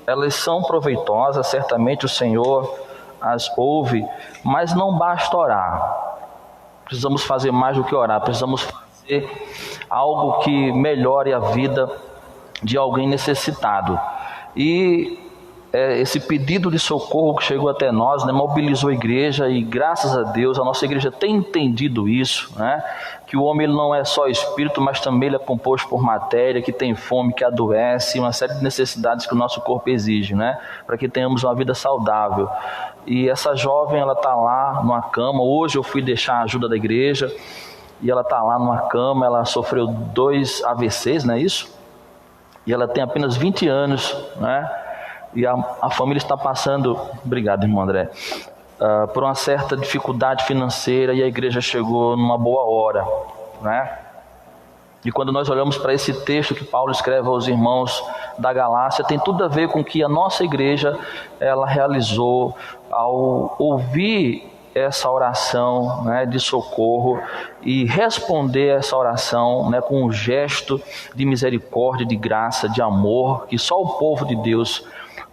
elas são proveitosas, certamente o Senhor as ouve, mas não basta orar. Precisamos fazer mais do que orar, precisamos fazer algo que melhore a vida de alguém necessitado. E esse pedido de socorro que chegou até nós, né, mobilizou a igreja, e graças a Deus a nossa igreja tem entendido isso, né, que o homem ele não é só espírito, mas também ele é composto por matéria, que tem fome, que adoece, uma série de necessidades que o nosso corpo exige, né, para que tenhamos uma vida saudável. E essa jovem, ela está lá numa cama. Hoje eu fui deixar a ajuda da igreja e ela está lá numa cama. Ela sofreu 2 AVCs, não é isso? E ela tem apenas 20 anos, né? E a família está passando, obrigado irmão André, por uma certa dificuldade financeira, e a igreja chegou numa boa hora, né? E quando nós olhamos para esse texto que Paulo escreve aos irmãos da Galácia, tem tudo a ver com o que a nossa igreja ela realizou ao ouvir essa oração, né, de socorro, e responder essa oração, né, com um gesto de misericórdia, de graça, de amor, que só o povo de Deus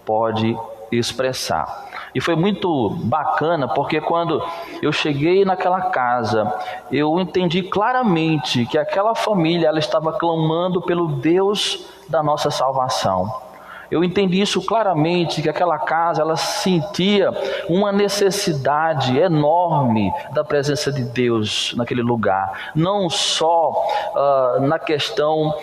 pode expressar. E foi muito bacana, porque quando eu cheguei naquela casa, eu entendi claramente que aquela família ela estava clamando pelo Deus da nossa salvação. Eu entendi isso claramente, que aquela casa ela sentia uma necessidade enorme da presença de Deus naquele lugar. Não só na questão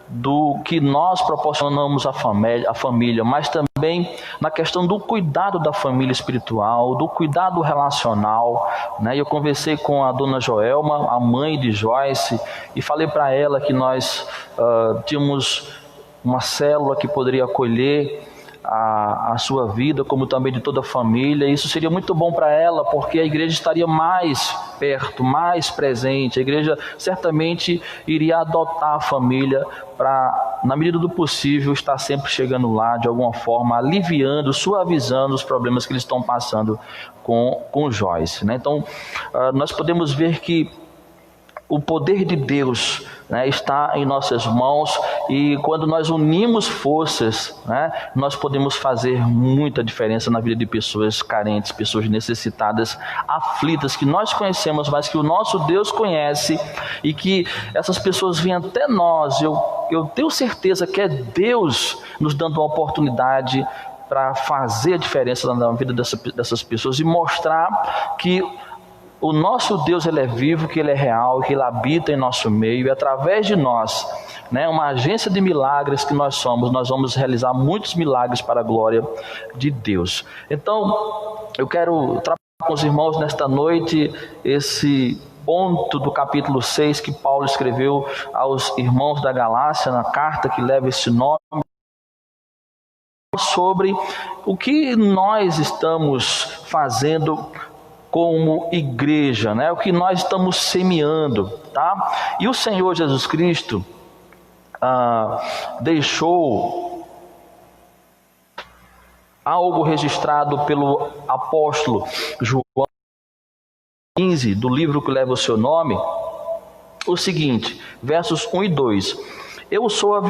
do que nós proporcionamos à família, mas também na questão do cuidado da família espiritual, do cuidado relacional, né? Eu conversei com a dona Joelma, a mãe de Joyce, e falei para ela que nós tínhamos uma célula que poderia acolher a sua vida, como também de toda a família. Isso seria muito bom para ela, porque a igreja estaria mais perto, mais presente. A igreja certamente iria adotar a família para, na medida do possível, estar sempre chegando lá, de alguma forma, aliviando, suavizando os problemas que eles estão passando com Joyce, né? Então, nós podemos ver que o poder de Deus, né, está em nossas mãos, e quando nós unimos forças, né, nós podemos fazer muita diferença na vida de pessoas carentes, pessoas necessitadas, aflitas, que nós conhecemos, mas que o nosso Deus conhece, e que essas pessoas vêm até nós. Eu tenho certeza que é Deus nos dando uma oportunidade para fazer a diferença na vida dessas pessoas e mostrar que o nosso Deus, Ele é vivo, que Ele é real, que Ele habita em nosso meio, e através de nós, uma agência de milagres que nós somos, nós vamos realizar muitos milagres para a glória de Deus. Então, eu quero trabalhar com os irmãos nesta noite esse ponto do capítulo 6 que Paulo escreveu aos irmãos da Galácia, na carta que leva esse nome, sobre o que nós estamos fazendo como igreja, o que nós estamos semeando, tá? E o Senhor Jesus Cristo deixou algo registrado pelo apóstolo João 15, do livro que leva o seu nome, o seguinte, versos 1 e 2: eu sou a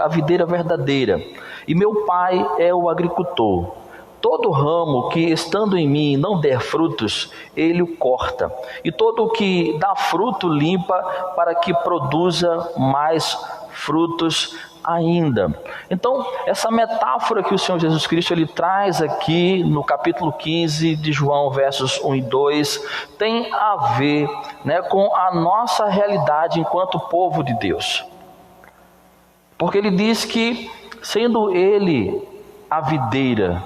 videira verdadeira, e meu pai é o agricultor. Todo ramo que estando em mim não der frutos, ele o corta, e todo o que dá fruto limpa, para que produza mais frutos ainda. Então, essa metáfora que o Senhor Jesus Cristo ele traz aqui no capítulo 15 de João, versos 1 e 2, tem a ver, com a nossa realidade enquanto povo de Deus. Porque ele diz que, sendo ele a videira,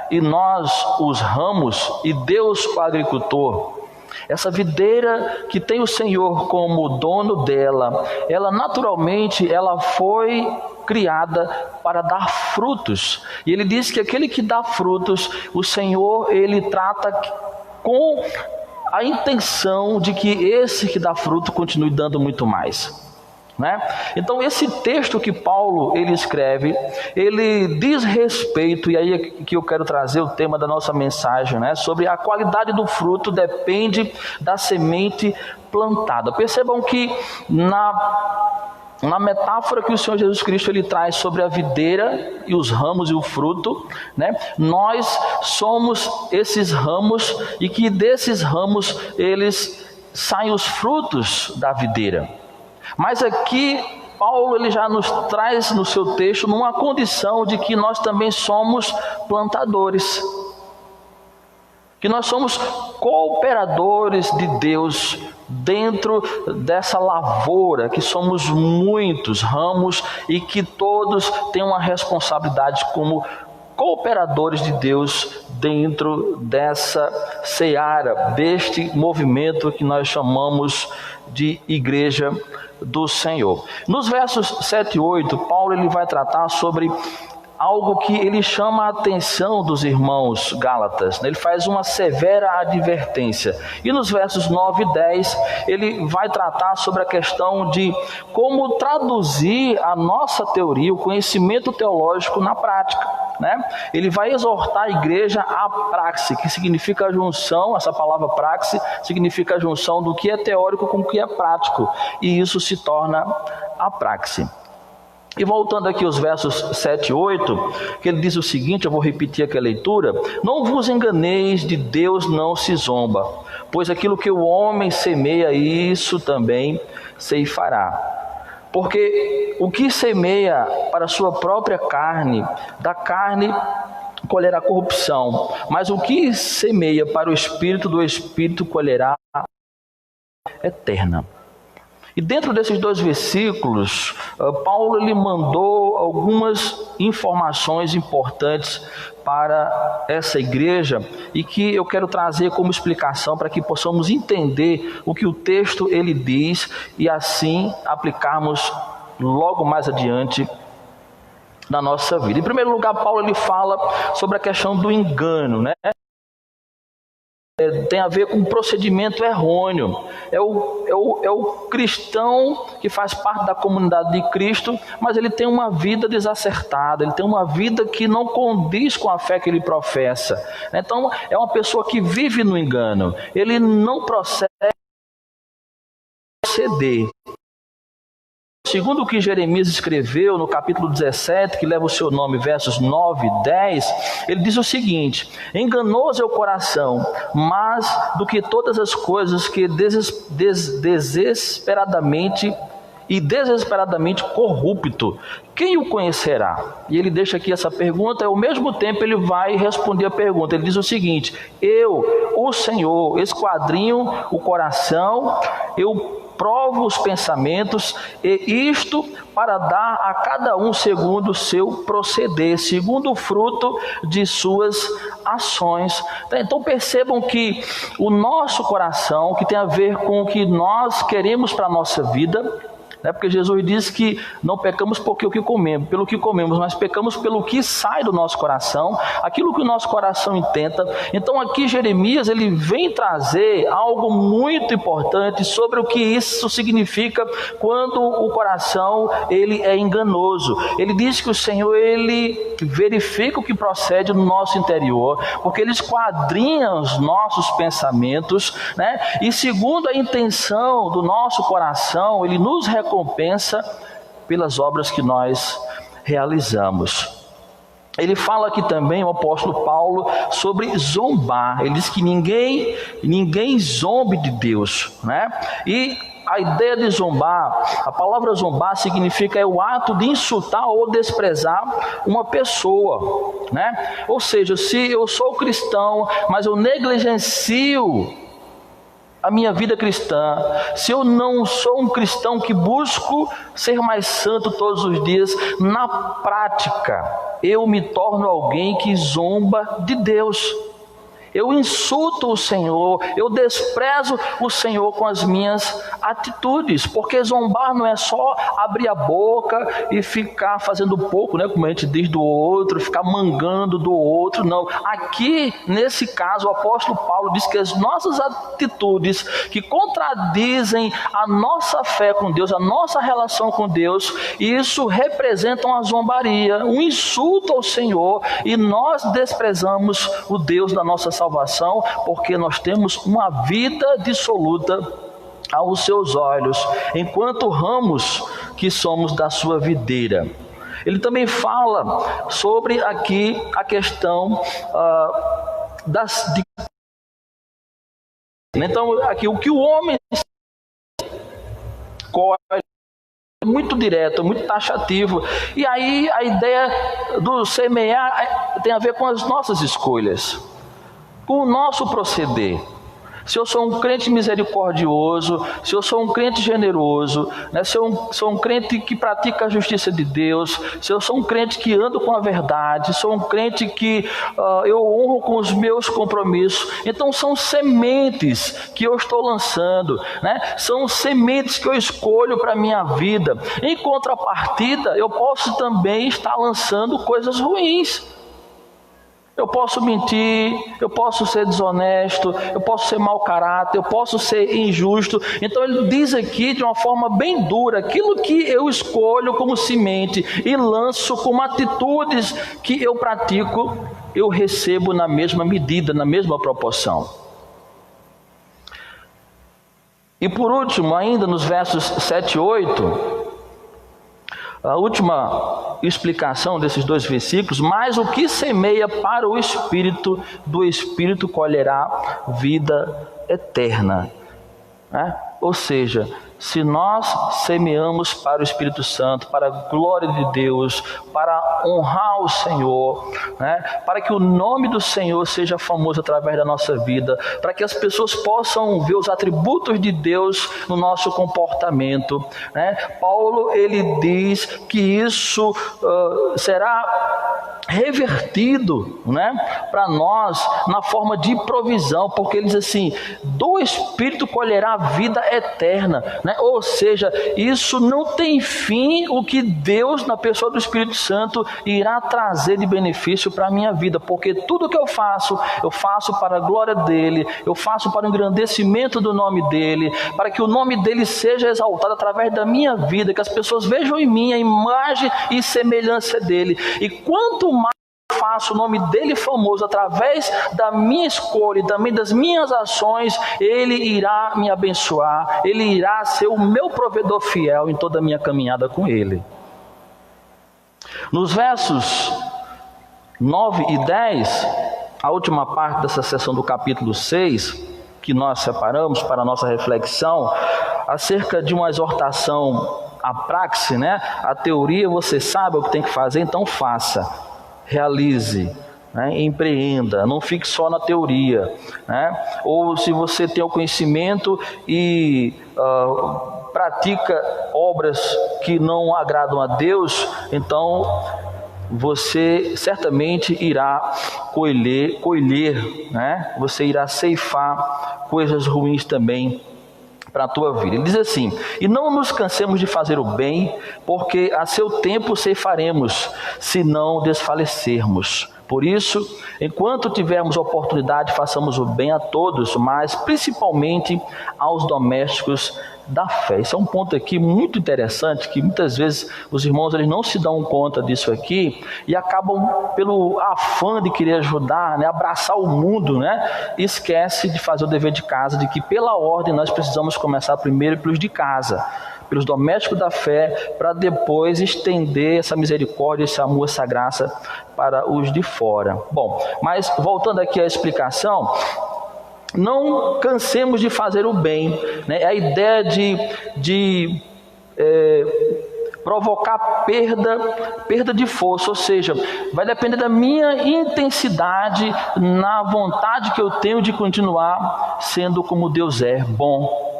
e nós os ramos, e Deus o agricultor, essa videira que tem o Senhor como dono dela, ela naturalmente ela foi criada para dar frutos. E ele diz que aquele que dá frutos, o Senhor ele trata com a intenção de que esse que dá fruto continue dando muito mais. Então esse texto que Paulo ele escreve, ele diz respeito, e aí é que eu quero trazer o tema da nossa mensagem, sobre a qualidade do fruto depende da semente plantada. Percebam que na metáfora que o Senhor Jesus Cristo ele traz sobre a videira e os ramos e o fruto, nós somos esses ramos, e que desses ramos eles saem os frutos da videira. Mas aqui Paulo ele já nos traz no seu texto numa condição de que nós também somos plantadores, que nós somos cooperadores de Deus dentro dessa lavoura, que somos muitos ramos e que todos têm uma responsabilidade como cooperadores de Deus dentro dessa seara, deste movimento que nós chamamos de Igreja do Senhor. Nos versos 7 e 8, Paulo ele vai tratar sobre algo que ele chama a atenção dos irmãos gálatas. Ele faz uma severa advertência. E nos versos 9 e 10, ele vai tratar sobre a questão de como traduzir a nossa teoria, o conhecimento teológico na prática. Ele vai exortar a igreja à praxe, que significa a junção, essa palavra praxe significa a junção do que é teórico com o que é prático. E isso se torna a praxe. E voltando aqui aos versos 7 e 8, que ele diz o seguinte, eu vou repetir aqui a leitura: não vos enganeis, de Deus não se zomba, pois aquilo que o homem semeia, isso também ceifará. Porque o que semeia para a sua própria carne, da carne colherá corrupção, mas o que semeia para o Espírito, do Espírito colherá eterna. E dentro desses dois versículos, Paulo ele mandou algumas informações importantes para essa igreja e que eu quero trazer como explicação para que possamos entender o que o texto ele diz e assim aplicarmos logo mais adiante na nossa vida. Em primeiro lugar, Paulo ele fala sobre a questão do engano, tem a ver com um procedimento errôneo. É o cristão que faz parte da comunidade de Cristo, mas ele tem uma vida desacertada, ele tem uma vida que não condiz com a fé que ele professa. Então é uma pessoa que vive no engano, ele não procede proceder. Segundo o que Jeremias escreveu no capítulo 17, que leva o seu nome, versos 9 e 10, ele diz o seguinte: enganoso é o coração, mais do que todas as coisas, que desesperadamente e desesperadamente corrupto, quem o conhecerá? E ele deixa aqui essa pergunta, e ao mesmo tempo ele vai responder a pergunta. Ele diz o seguinte: eu, o Senhor, esquadrinho o coração, eu provo os pensamentos, e isto para dar a cada um segundo o seu proceder, segundo o fruto de suas ações. Então percebam que o nosso coração, que tem a ver com o que nós queremos para a nossa vida, porque Jesus diz que não pecamos pelo que comemos, mas pecamos pelo que sai do nosso coração, aquilo que o nosso coração intenta. Então aqui Jeremias, ele vem trazer algo muito importante sobre o que isso significa quando o coração ele é enganoso. Ele diz que o Senhor, ele verifica o que procede no nosso interior, porque ele esquadrinha os nossos pensamentos, e segundo a intenção do nosso coração, ele nos recompensa pelas obras que nós realizamos. Ele fala aqui também, o apóstolo Paulo, sobre zombar. Ele diz que ninguém zombe de Deus, E a ideia de zombar, a palavra zombar significa o ato de insultar ou desprezar uma pessoa, Ou seja, se eu sou cristão, mas eu negligencio a minha vida cristã, se eu não sou um cristão que busco ser mais santo todos os dias, na prática, eu me torno alguém que zomba de Deus. Eu insulto o Senhor, eu desprezo o Senhor com as minhas atitudes, porque zombar não é só abrir a boca e ficar fazendo pouco, como a gente diz do outro, ficar mangando do outro, não. Aqui, nesse caso, o apóstolo Paulo diz que as nossas atitudes que contradizem a nossa fé com Deus, a nossa relação com Deus, isso representa uma zombaria, um insulto ao Senhor, e nós desprezamos o Deus da nossa salvação, porque nós temos uma vida dissoluta aos seus olhos, enquanto ramos que somos da sua videira. Ele também fala sobre aqui a questão então aqui o que o homem é muito direto, muito taxativo. E aí a ideia do semear tem a ver com as nossas escolhas, com o nosso proceder. Se eu sou um crente misericordioso, se eu sou um crente generoso, se eu sou um crente que pratica a justiça de Deus, se eu sou um crente que ando com a verdade, sou um crente que eu honro com os meus compromissos, então são sementes que eu estou lançando, são sementes que eu escolho para a minha vida. Em contrapartida, eu posso também estar lançando coisas ruins. Eu posso mentir, eu posso ser desonesto, eu posso ser mau caráter, eu posso ser injusto. Então ele diz aqui de uma forma bem dura, aquilo que eu escolho como semente e lanço como atitudes que eu pratico, eu recebo na mesma medida, na mesma proporção. E por último, ainda nos versos 7 e 8, a última explicação desses dois versículos: mas o que semeia para o Espírito, do Espírito colherá vida eterna. Ou seja, se nós semeamos para o Espírito Santo, para a glória de Deus, para honrar o Senhor, para que o nome do Senhor seja famoso através da nossa vida, para que as pessoas possam ver os atributos de Deus no nosso comportamento, Paulo, ele diz que isso será revertido, para nós na forma de provisão, porque ele diz assim: do Espírito colherá vida eterna, ou seja, isso não tem fim, o que Deus na pessoa do Espírito Santo irá trazer de benefício para a minha vida, porque tudo que eu faço para a glória dele, eu faço para o engrandecimento do nome dele, para que o nome dele seja exaltado através da minha vida, que as pessoas vejam em mim a imagem e semelhança dele, e quanto mais faço o nome dele famoso através da minha escolha e também das minhas ações, ele irá me abençoar, ele irá ser o meu provedor fiel em toda a minha caminhada com ele. Nos versos 9 e 10, a última parte dessa sessão do capítulo 6, que nós separamos para a nossa reflexão, acerca de uma exortação a praxe, né? A teoria, você sabe o que tem que fazer, então faça, realize, né? Empreenda, não fique só na teoria, né? Ou se você tem o conhecimento e pratica obras que não agradam a Deus, então você certamente irá colher, né? Você irá ceifar coisas ruins também para a tua vida. Ele diz assim: e não nos cansemos de fazer o bem, porque a seu tempo ceifaremos, se não desfalecermos. Por isso, enquanto tivermos oportunidade, façamos o bem a todos, mas principalmente aos domésticos da fé. Isso é um ponto aqui muito interessante, que muitas vezes os irmãos eles não se dão conta disso aqui e acabam, pelo afã de querer ajudar, né, abraçar o mundo, né, e esquece de fazer o dever de casa, de que pela ordem nós precisamos começar primeiro pelos de casa, pelos domésticos da fé, para depois estender essa misericórdia, esse amor, essa graça para os de fora. Bom, mas voltando aqui à explicação, não cansemos de fazer o bem, né? A ideia de provocar perda de força, ou seja, vai depender da minha intensidade na vontade que eu tenho de continuar sendo como Deus é, bom.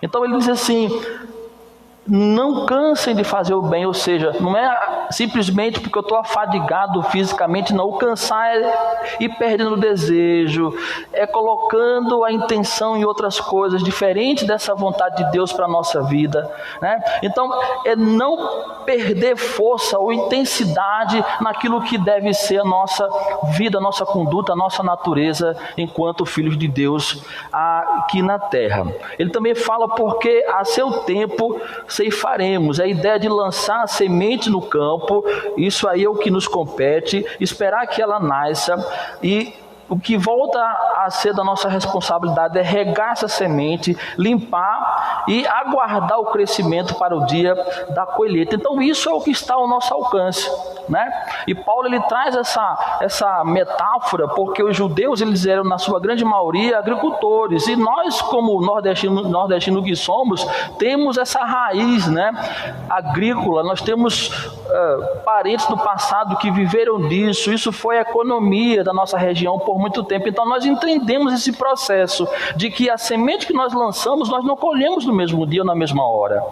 Então ele diz assim: não cansem de fazer o bem, ou seja, não é simplesmente porque eu estou afadigado fisicamente, não. O cansar é ir perdendo o desejo, é colocando a intenção em outras coisas, diferente dessa vontade de Deus para a nossa vida, né? Então, é não perder força ou intensidade naquilo que deve ser a nossa vida, a nossa conduta, a nossa natureza enquanto filhos de Deus aqui na terra. Ele também fala porque a seu tempo ceifaremos. A ideia de lançar a semente no campo, isso aí é o que nos compete, esperar que ela nasça, e o que volta a ser da nossa responsabilidade é regar essa semente, limpar e aguardar o crescimento para o dia da colheita. Então isso é o que está ao nosso alcance, né? E Paulo ele traz essa metáfora porque os judeus eles eram na sua grande maioria agricultores, e nós como nordestino que somos, temos essa raiz, né, agrícola. Nós temos parentes do passado que viveram disso. Isso foi a economia da nossa região por muito tempo. Então nós entendemos esse processo de que a semente que nós lançamos, nós não colhemos no mesmo dia ou na mesma hora.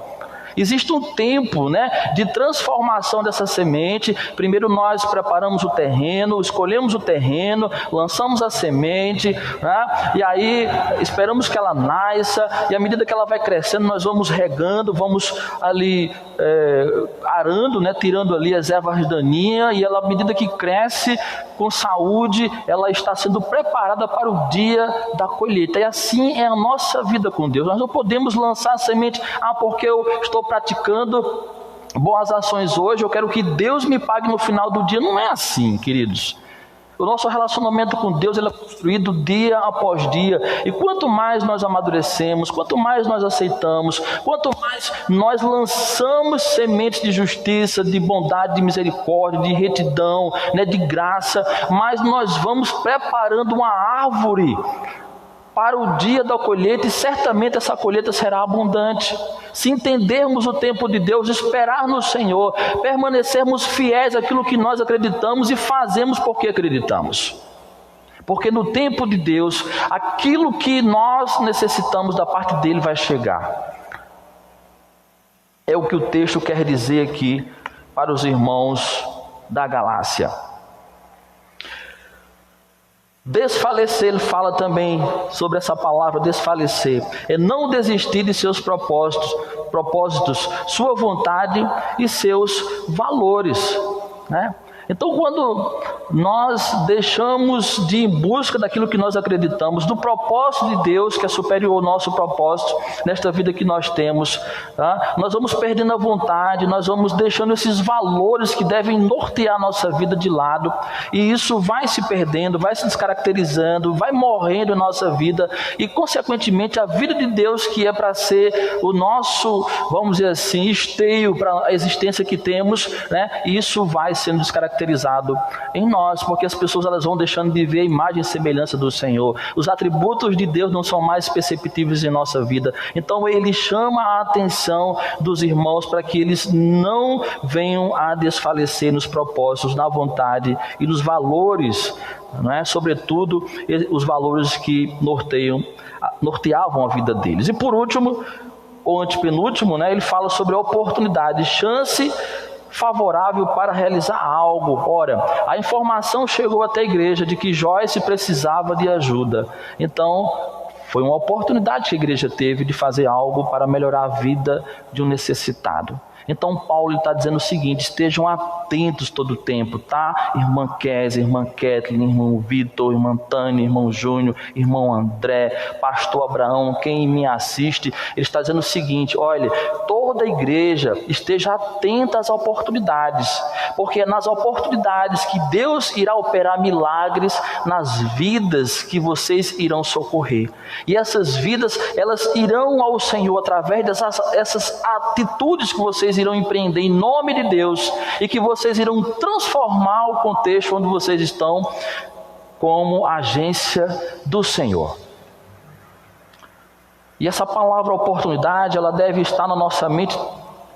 Existe um tempo, né, de transformação dessa semente. Primeiro nós preparamos o terreno, escolhemos o terreno, lançamos a semente, né, e aí esperamos que ela nasça, e à medida que ela vai crescendo, nós vamos regando, vamos ali arando, né, tirando ali as ervas daninhas, e ela, à medida que cresce com saúde, ela está sendo preparada para o dia da colheita. E assim é a nossa vida com Deus. Nós não podemos lançar a semente, porque eu estou praticando boas ações hoje, eu quero que Deus me pague no final do dia. Não é assim, queridos. O nosso relacionamento com Deus ele é construído dia após dia, e quanto mais nós amadurecemos, quanto mais nós aceitamos, quanto mais nós lançamos sementes de justiça, de bondade, de misericórdia, de retidão, né, de graça, mais nós vamos preparando uma árvore para o dia da colheita, e certamente essa colheita será abundante. Se entendermos o tempo de Deus, esperar no Senhor, permanecermos fiéis àquilo que nós acreditamos e fazemos porque acreditamos. Porque no tempo de Deus, aquilo que nós necessitamos da parte dele vai chegar. É o que o texto quer dizer aqui para os irmãos da Galácia. Desfalecer, ele fala também sobre essa palavra desfalecer, é não desistir de seus propósitos, sua vontade e seus valores, né? Então, quando nós deixamos de ir em busca daquilo que nós acreditamos, do propósito de Deus, que é superior ao nosso propósito, nesta vida que nós temos, tá? Nós vamos perdendo a vontade, nós vamos deixando esses valores que devem nortear a nossa vida de lado, e isso vai se perdendo, vai se descaracterizando, vai morrendo em nossa vida, e consequentemente a vida de Deus, que é para ser o nosso, vamos dizer assim, esteio para a existência que temos, né? Isso vai sendo descaracterizado em nós. nós, porque as pessoas elas vão deixando de ver a imagem e semelhança do Senhor. Os atributos de Deus não são mais perceptíveis em nossa vida. Então ele chama a atenção dos irmãos para que eles não venham a desfalecer nos propósitos, na vontade e nos valores, não é? Sobretudo os valores que norteavam a vida deles. E por último, ou antepenúltimo, né, ele fala sobre a oportunidade, chance favorável para realizar algo. Ora, a informação chegou até a igreja de que Joyce precisava de ajuda. Então, foi uma oportunidade que a igreja teve de fazer algo para melhorar a vida de um necessitado. Então Paulo está dizendo o seguinte: estejam atentos todo o tempo, tá? Irmã Kézia, irmã Kathleen, irmão Vitor, irmã Tânia, irmão Júnior, irmão André, pastor Abraão, quem me assiste, ele está dizendo o seguinte: olha, toda a igreja esteja atenta às oportunidades, porque é nas oportunidades que Deus irá operar milagres nas vidas que vocês irão socorrer. E essas vidas, elas irão ao Senhor através dessas atitudes que vocês irão empreender em nome de Deus, e que vocês irão transformar o contexto onde vocês estão como agência do Senhor. E essa palavra oportunidade, ela deve estar na nossa mente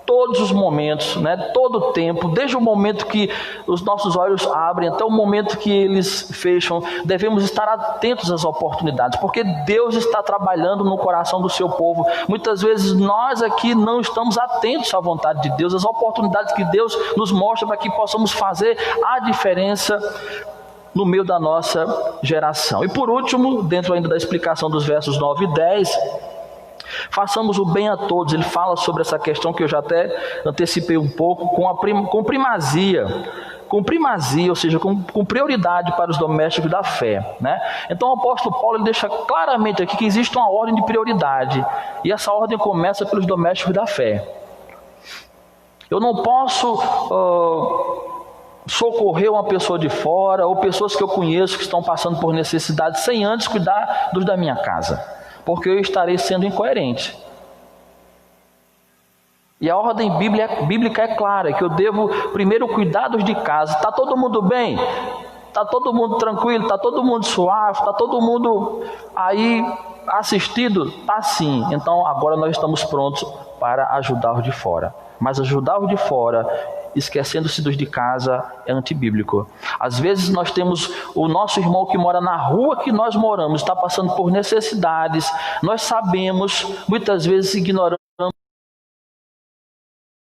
todos os momentos, né? Todo o tempo, desde o momento que os nossos olhos abrem até o momento que eles fecham. Devemos estar atentos às oportunidades, porque Deus está trabalhando no coração do seu povo. Muitas vezes nós aqui não estamos atentos à vontade de Deus, às oportunidades que Deus nos mostra para que possamos fazer a diferença no meio da nossa geração. E por último, dentro ainda da explicação dos versos 9 e 10, façamos o bem a todos. Ele fala sobre essa questão que eu já até antecipei um pouco, com primazia, ou seja, com prioridade para os domésticos da fé, né? Então o apóstolo Paulo ele deixa claramente aqui que existe uma ordem de prioridade, e essa ordem começa pelos domésticos da fé. Eu não posso socorrer uma pessoa de fora, ou pessoas que eu conheço que estão passando por necessidade, sem antes cuidar dos da minha casa, porque eu estarei sendo incoerente. E a ordem bíblica é clara, que eu devo primeiro cuidar dos de casa. Está todo mundo bem? Está todo mundo tranquilo? Está todo mundo suave? Está todo mundo aí assistido? Está sim. Então agora nós estamos prontos para ajudar os de fora. Mas ajudar os de fora, esquecendo-se dos de casa, é antibíblico. Às vezes nós temos o nosso irmão que mora na rua que nós moramos, está passando por necessidades. Nós sabemos, muitas vezes ignoramos,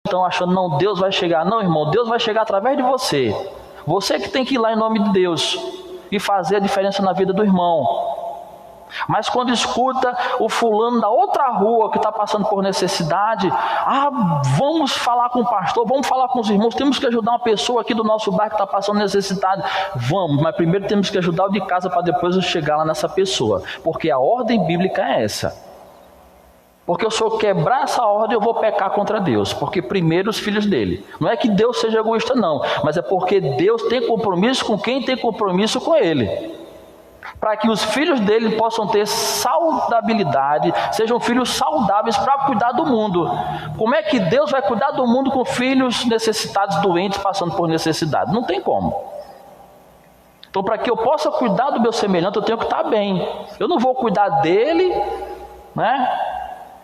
estão achando, não, Deus vai chegar. Não, irmão, Deus vai chegar através de você. Você que tem que ir lá em nome de Deus e fazer a diferença na vida do irmão. Mas quando escuta o fulano da outra rua que está passando por necessidade, vamos falar com o pastor, vamos falar com os irmãos, temos que ajudar uma pessoa aqui do nosso bairro que está passando necessidade. Vamos, mas primeiro temos que ajudar o de casa para depois chegar lá nessa pessoa, porque a ordem bíblica é essa. Porque se eu quebrar essa ordem, eu vou pecar contra Deus, porque primeiro os filhos dele. Não é que Deus seja egoísta não, mas é porque Deus tem compromisso com quem tem compromisso com ele, para que os filhos dele possam ter saudabilidade, sejam filhos saudáveis para cuidar do mundo. Como é que Deus vai cuidar do mundo com filhos necessitados, doentes, passando por necessidade? Não tem como. Então, para que eu possa cuidar do meu semelhante, eu tenho que estar bem. Eu não vou cuidar dele, né,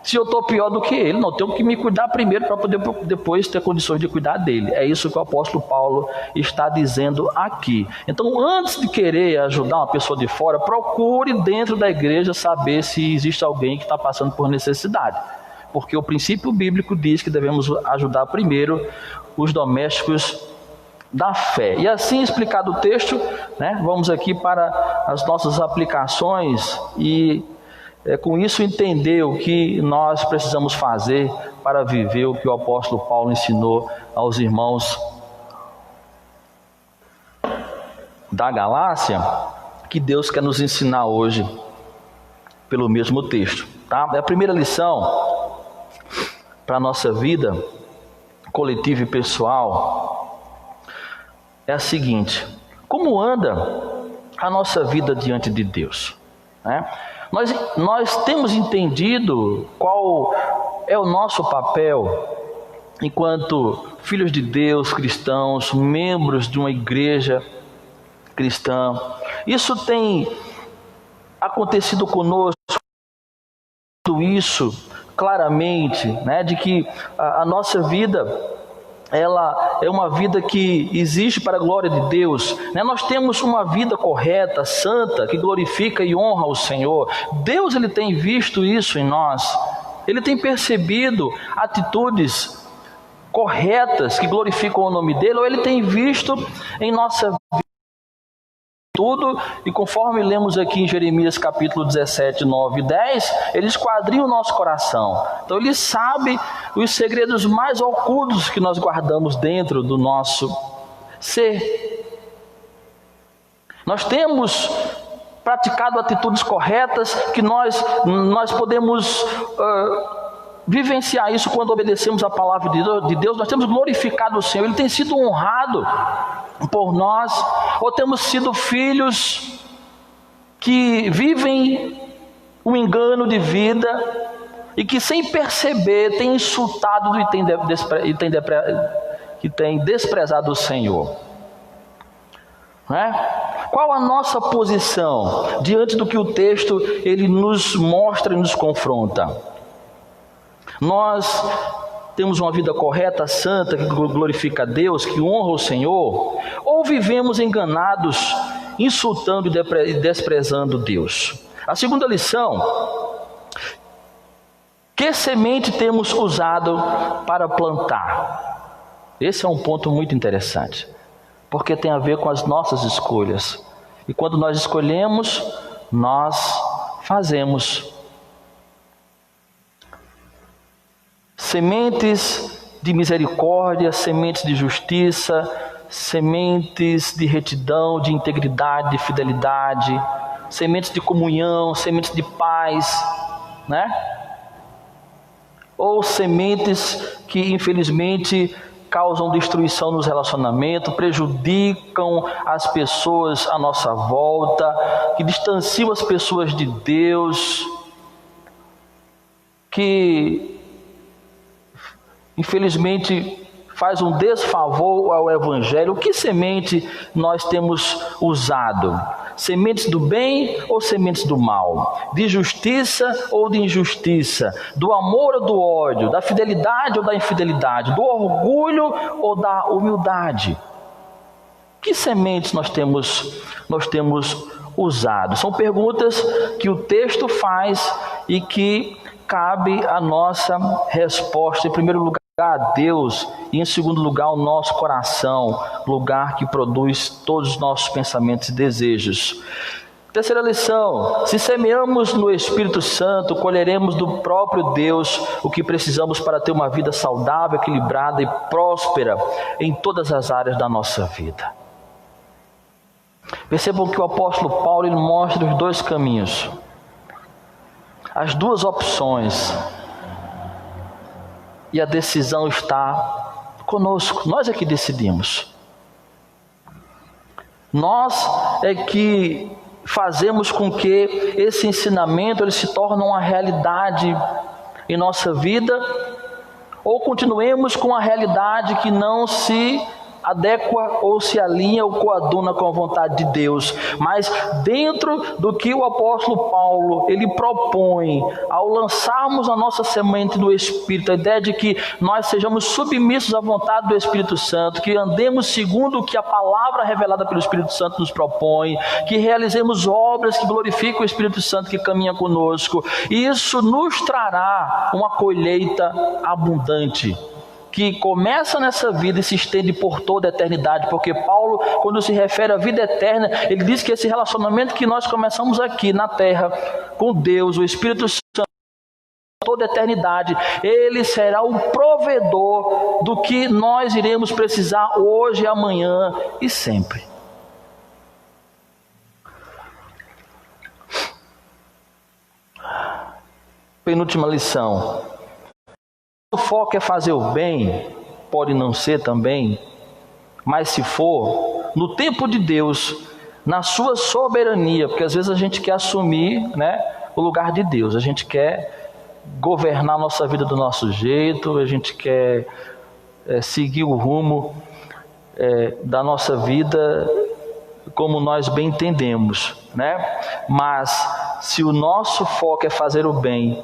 se eu estou pior do que ele. Não, eu tenho que me cuidar primeiro para poder depois ter condições de cuidar dele. É isso que o apóstolo Paulo está dizendo aqui. Então, antes de querer ajudar uma pessoa de fora, procure dentro da igreja saber se existe alguém que está passando por necessidade. Porque o princípio bíblico diz que devemos ajudar primeiro os domésticos da fé. E assim explicado o texto, né, vamos aqui para as nossas aplicações e com isso entender o que nós precisamos fazer para viver o que o apóstolo Paulo ensinou aos irmãos da Galácia, que Deus quer nos ensinar hoje pelo mesmo texto, tá? A primeira lição para a nossa vida coletiva e pessoal é a seguinte: como anda a nossa vida diante de Deus, né? Nós temos entendido qual é o nosso papel enquanto filhos de Deus, cristãos, membros de uma igreja, cristã. Isso tem acontecido conosco, isso claramente, né, de que a nossa vida, ela é uma vida que existe para a glória de Deus, né? Nós temos uma vida correta, santa, que glorifica e honra o Senhor. Deus, Ele tem visto isso em nós, Ele tem percebido atitudes corretas que glorificam o nome dEle, ou Ele tem visto em nossa vida tudo, e conforme lemos aqui em Jeremias capítulo 17, 9 e 10, Ele esquadrinha o nosso coração. Então Ele sabe os segredos mais ocultos que nós guardamos dentro do nosso ser. Nós temos praticado atitudes corretas que nós podemos vivenciar isso quando obedecemos a palavra de Deus. Nós temos glorificado o Senhor, Ele tem sido honrado por nós, ou temos sido filhos que vivem um engano de vida e que sem perceber têm insultado e têm desprezado o Senhor, né? Qual a nossa posição diante do que o texto ele nos mostra e nos confronta? Nós temos uma vida correta, santa, que glorifica a Deus, que honra o Senhor, ou vivemos enganados, insultando e desprezando Deus? A segunda lição: que semente temos usado para plantar? Esse é um ponto muito interessante, porque tem a ver com as nossas escolhas. E quando nós escolhemos, nós fazemos. Sementes de misericórdia, sementes de justiça, sementes de retidão, de integridade, de fidelidade, sementes de comunhão, sementes de paz, né? Ou sementes que infelizmente causam destruição nos relacionamentos, prejudicam as pessoas à nossa volta, que distanciam as pessoas de Deus, que infelizmente faz um desfavor ao Evangelho. Que semente nós temos usado? Sementes do bem ou sementes do mal? De justiça ou de injustiça? Do amor ou do ódio? Da fidelidade ou da infidelidade? Do orgulho ou da humildade? Que sementes nós temos usado? São perguntas que o texto faz e que cabe a nossa resposta. Em primeiro lugar, a Deus, e em segundo lugar, o nosso coração, lugar que produz todos os nossos pensamentos e desejos. Terceira lição: se semeamos no Espírito Santo, colheremos do próprio Deus o que precisamos para ter uma vida saudável, equilibrada e próspera em todas as áreas da nossa vida. Percebam que o apóstolo Paulo ele mostra os dois caminhos, as duas opções. E a decisão está conosco. Nós é que decidimos. Nós é que fazemos com que esse ensinamento ele se torne uma realidade em nossa vida, ou continuemos com a realidade que não se adequa ou se alinha ou coaduna com a vontade de Deus. Mas dentro do que o apóstolo Paulo ele propõe ao lançarmos a nossa semente do Espírito, a ideia de que nós sejamos submissos à vontade do Espírito Santo, que andemos segundo o que a palavra revelada pelo Espírito Santo nos propõe, que realizemos obras que glorificam o Espírito Santo que caminha conosco, e isso nos trará uma colheita abundante, que começa nessa vida e se estende por toda a eternidade, porque Paulo, quando se refere à vida eterna, ele diz que esse relacionamento que nós começamos aqui na terra, com Deus, o Espírito Santo, toda a eternidade, ele será o provedor do que nós iremos precisar hoje, amanhã e sempre. Penúltima lição: o foco é fazer o bem, pode não ser também, mas se for, no tempo de Deus, na sua soberania, porque às vezes a gente quer assumir, né, o lugar de Deus, a gente quer governar a nossa vida do nosso jeito, a gente quer seguir o rumo da nossa vida como nós bem entendemos, né? Mas se o nosso foco é fazer o bem,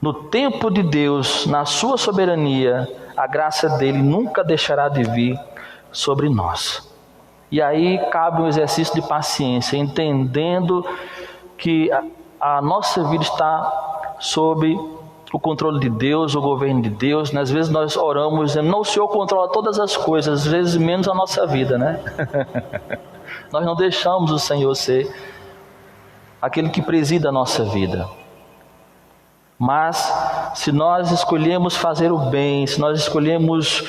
no tempo de Deus, na sua soberania, a graça dele nunca deixará de vir sobre nós. E aí cabe um exercício de paciência, entendendo que a nossa vida está sob o controle de Deus, o governo de Deus, né? Às vezes nós oramos dizendo, não, o Senhor controla todas as coisas, às vezes menos a nossa vida, né? Nós não deixamos o Senhor ser aquele que presida a nossa vida. Mas se nós escolhemos fazer o bem, se nós escolhemos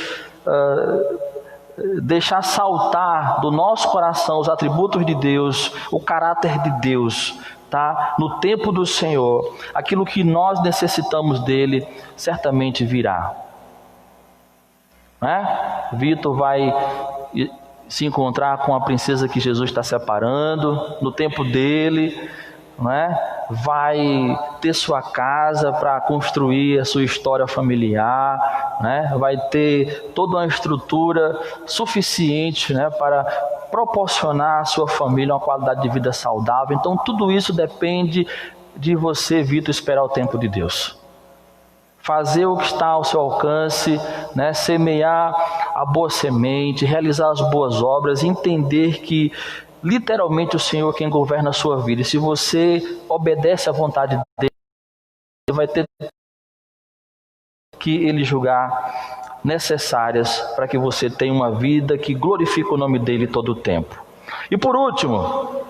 deixar saltar do nosso coração os atributos de Deus, o caráter de Deus, tá? No tempo do Senhor, aquilo que nós necessitamos dele, certamente virá. Né? Vitor vai se encontrar com a princesa que Jesus está separando, no tempo dele, né? Vai ter sua casa para construir a sua história familiar, né? Vai ter toda uma estrutura suficiente, né, para proporcionar à sua família uma qualidade de vida saudável. Então tudo isso depende de você, Vitor, esperar o tempo de Deus. Fazer o que está ao seu alcance, né? Semear a boa semente, realizar as boas obras, entender que literalmente o Senhor é quem governa a sua vida. E se você obedece à vontade dele, você vai ter que ele julgar necessárias para que você tenha uma vida que glorifique o nome dele todo o tempo. E por último,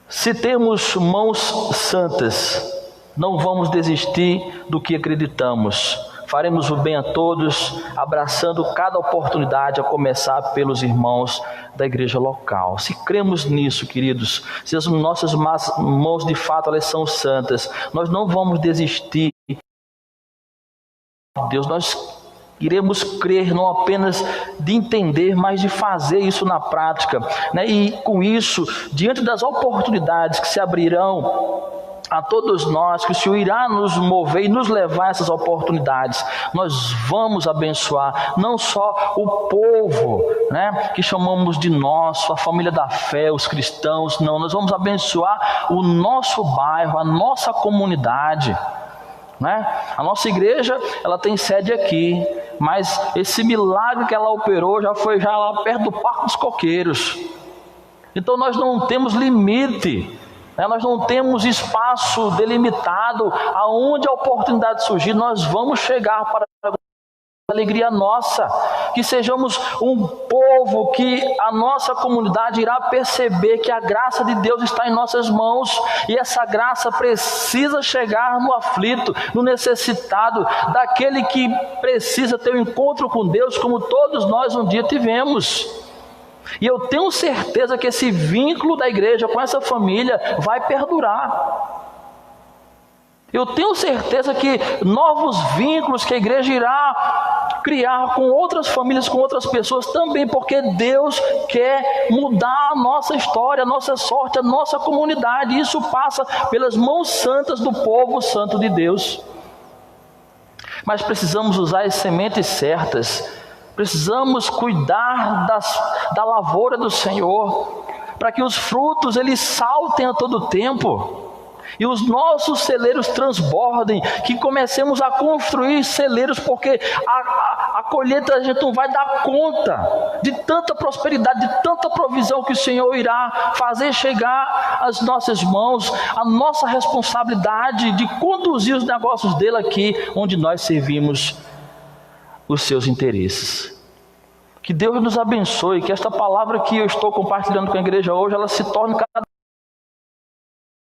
se temos mãos santas, não vamos desistir do que acreditamos. Faremos o bem a todos, abraçando cada oportunidade, a começar pelos irmãos da igreja local. Se cremos nisso, queridos, se as nossas mãos de fato elas são santas, nós não vamos desistir. Deus, nós iremos crer não apenas de entender, mas de fazer isso na prática, né? E com isso, diante das oportunidades que se abrirão a todos nós, que o Senhor irá nos mover e nos levar a essas oportunidades, nós vamos abençoar não só o povo, né, que chamamos de nosso, a família da fé, os cristãos, não, nós vamos abençoar o nosso bairro, a nossa comunidade, né? A nossa igreja, ela tem sede aqui, mas esse milagre que ela operou já foi lá perto do Parque dos Coqueiros. Então nós não temos limite, nós não temos espaço delimitado. Aonde a oportunidade surgir, nós vamos chegar para a alegria nossa. Que sejamos um povo que a nossa comunidade irá perceber que a graça de Deus está em nossas mãos. E essa graça precisa chegar no aflito, no necessitado, daquele que precisa ter um encontro com Deus, como todos nós um dia tivemos. E eu tenho certeza que esse vínculo da igreja com essa família vai perdurar. Eu tenho certeza que novos vínculos que a igreja irá criar com outras famílias, com outras pessoas também, porque Deus quer mudar a nossa história, a nossa sorte, a nossa comunidade. E isso passa pelas mãos santas do povo santo de Deus. Mas precisamos usar as sementes certas. Precisamos cuidar da lavoura do Senhor, para que os frutos eles saltem a todo tempo, e os nossos celeiros transbordem, que comecemos a construir celeiros, porque a colheita a gente não vai dar conta de tanta prosperidade, de tanta provisão que o Senhor irá fazer chegar às nossas mãos. A nossa responsabilidade de conduzir os negócios dele aqui, onde nós servimos os seus interesses. Que Deus nos abençoe, que esta palavra que eu estou compartilhando com a igreja hoje, ela se torne cada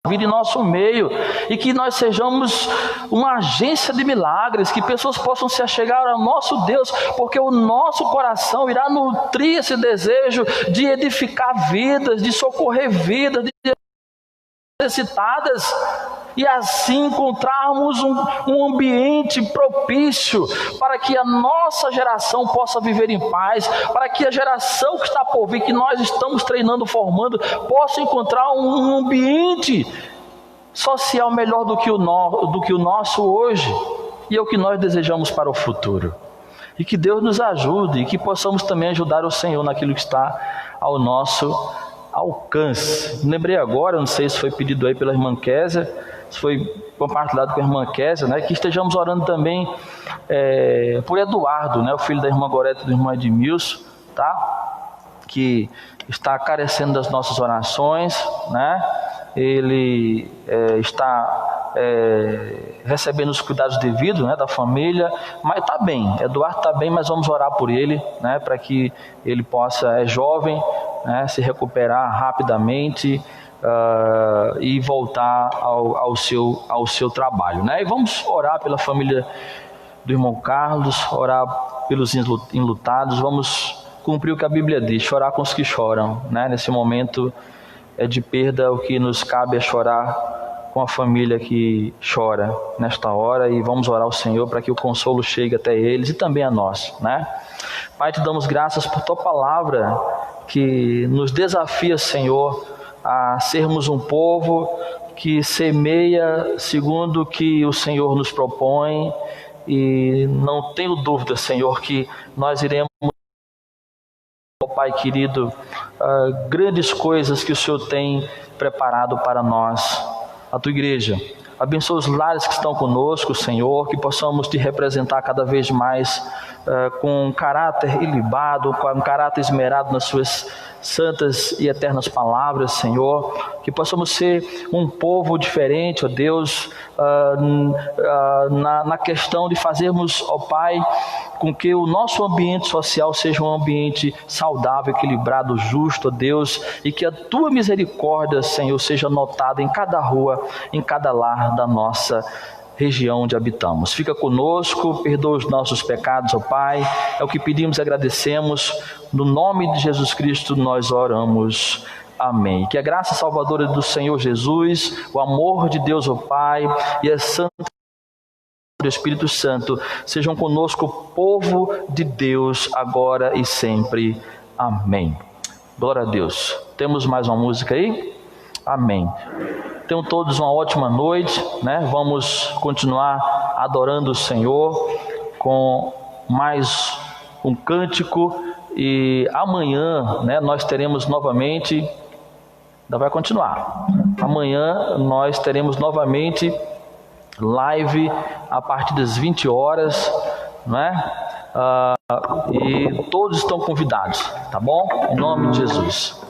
vida em nosso meio, e que nós sejamos uma agência de milagres, que pessoas possam se achegar ao nosso Deus, porque o nosso coração irá nutrir esse desejo de edificar vidas, de socorrer vidas, de necessitadas, e assim encontrarmos um ambiente propício para que a nossa geração possa viver em paz, para que a geração que está por vir, que nós estamos treinando, formando, possa encontrar um ambiente social melhor do que o nosso hoje, e é o que nós desejamos para o futuro. E que Deus nos ajude e que possamos também ajudar o Senhor naquilo que está ao nosso alcance. Lembrei agora, não sei se foi pedido aí pela irmã Késia, se foi compartilhado com a irmã Késia, né, que estejamos orando também por Eduardo, né, o filho da irmã Gorete e do irmão Edmilson, tá? Que está carecendo das nossas orações, né? Ele está recebendo os cuidados devidos, né, da família, mas está bem, Eduardo está bem, mas vamos orar por ele, né, para que ele possa, é jovem, né, se recuperar rapidamente e voltar ao seu trabalho, né? E vamos orar pela família do irmão Carlos, orar pelos enlutados, vamos cumprir o que a Bíblia diz, chorar com os que choram, né? Nesse momento de perda, o que nos cabe é chorar com a família que chora nesta hora, e vamos orar ao Senhor para que o consolo chegue até eles e também a nós, né? Pai, te damos graças por tua palavra que nos desafia, Senhor, a sermos um povo que semeia segundo o que o Senhor nos propõe, e não tenho dúvida, Senhor, que nós iremos, ó Pai querido, grandes coisas que o Senhor tem preparado para nós, a tua igreja. Abençoa os lares que estão conosco, Senhor, que possamos te representar cada vez mais com caráter ilibado, com caráter esmerado nas suas santas e eternas palavras, Senhor, que possamos ser um povo diferente, ó Deus, na questão de fazermos, ó Pai, com que o nosso ambiente social seja um ambiente saudável, equilibrado, justo, ó Deus, e que a tua misericórdia, Senhor, seja notada em cada rua, em cada lar da nossa região onde habitamos. Fica conosco, perdoa os nossos pecados, ó Pai, é o que pedimos e agradecemos, no nome de Jesus Cristo nós oramos, amém. Que a graça salvadora do Senhor Jesus, o amor de Deus, ó Pai, e a santa do Espírito Santo sejam conosco, povo de Deus, agora e sempre, amém. Glória a Deus. Temos mais uma música aí? Amém. Tenham todos uma ótima noite, né? Vamos continuar adorando o Senhor com mais um cântico, e amanhã, né, nós teremos novamente, ainda vai continuar, amanhã nós teremos novamente live a partir das 20 horas, né? E todos estão convidados, tá bom? Em nome de Jesus.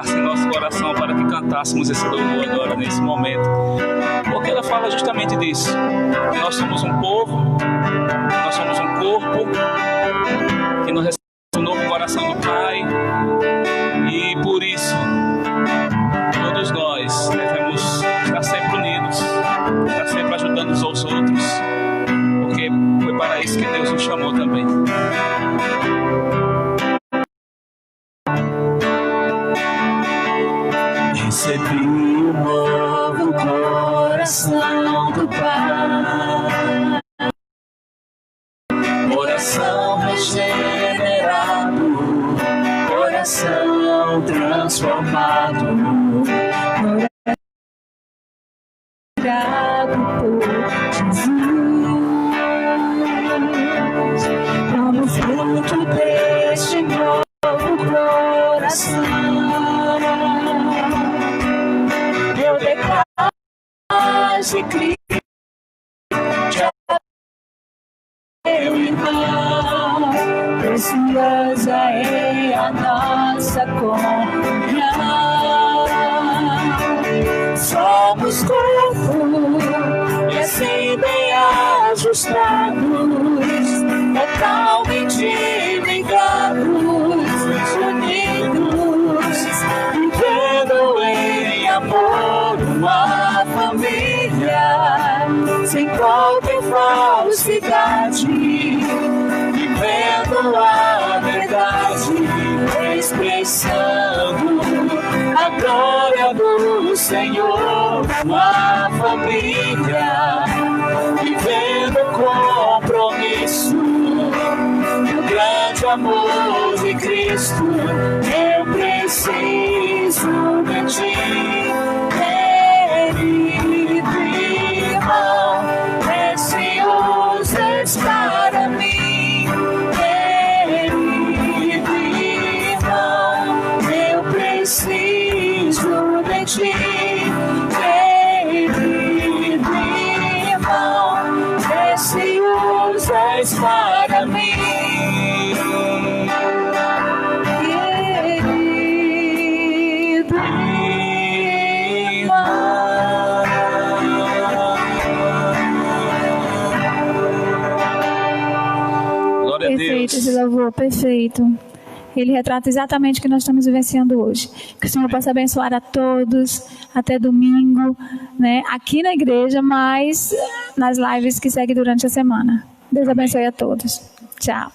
Em nosso coração para que cantássemos esse louvor agora, nesse momento, porque ela fala justamente disso, que nós somos um povo, nós somos um corpo, que nós recebemos um novo coração do Pai, e por isso todos nós devemos estar sempre unidos, estar sempre ajudando uns aos outros, porque foi para isso que Deus nos chamou também. Recebi um novo coração do Pai, coração regenerado, coração transformado, Obrigado por Jesus, como fruto deste novo coração. De Cristo, meu irmão, preciosa é a nossa comunhão. Somos corpo e assim bem ajustados, totalmente ligados, unidos, vivendo em amor, uma família, sem qualquer falsidade, vivendo a verdade, expressando a glória do Senhor, uma família, vivendo compromisso, amor de Cristo, eu preciso de ti. Querido irmão, precioso és para mim. Querido irmão, eu preciso de ti. Querido irmão, precioso és para mim. Perfeito esse louvor, perfeito. Ele retrata exatamente o que nós estamos vivenciando hoje. Que o Senhor possa abençoar a todos, até domingo, né? Aqui na igreja, mas nas lives que seguem durante a semana. Deus abençoe a todos. Tchau.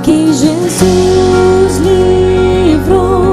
Que Jesus livrou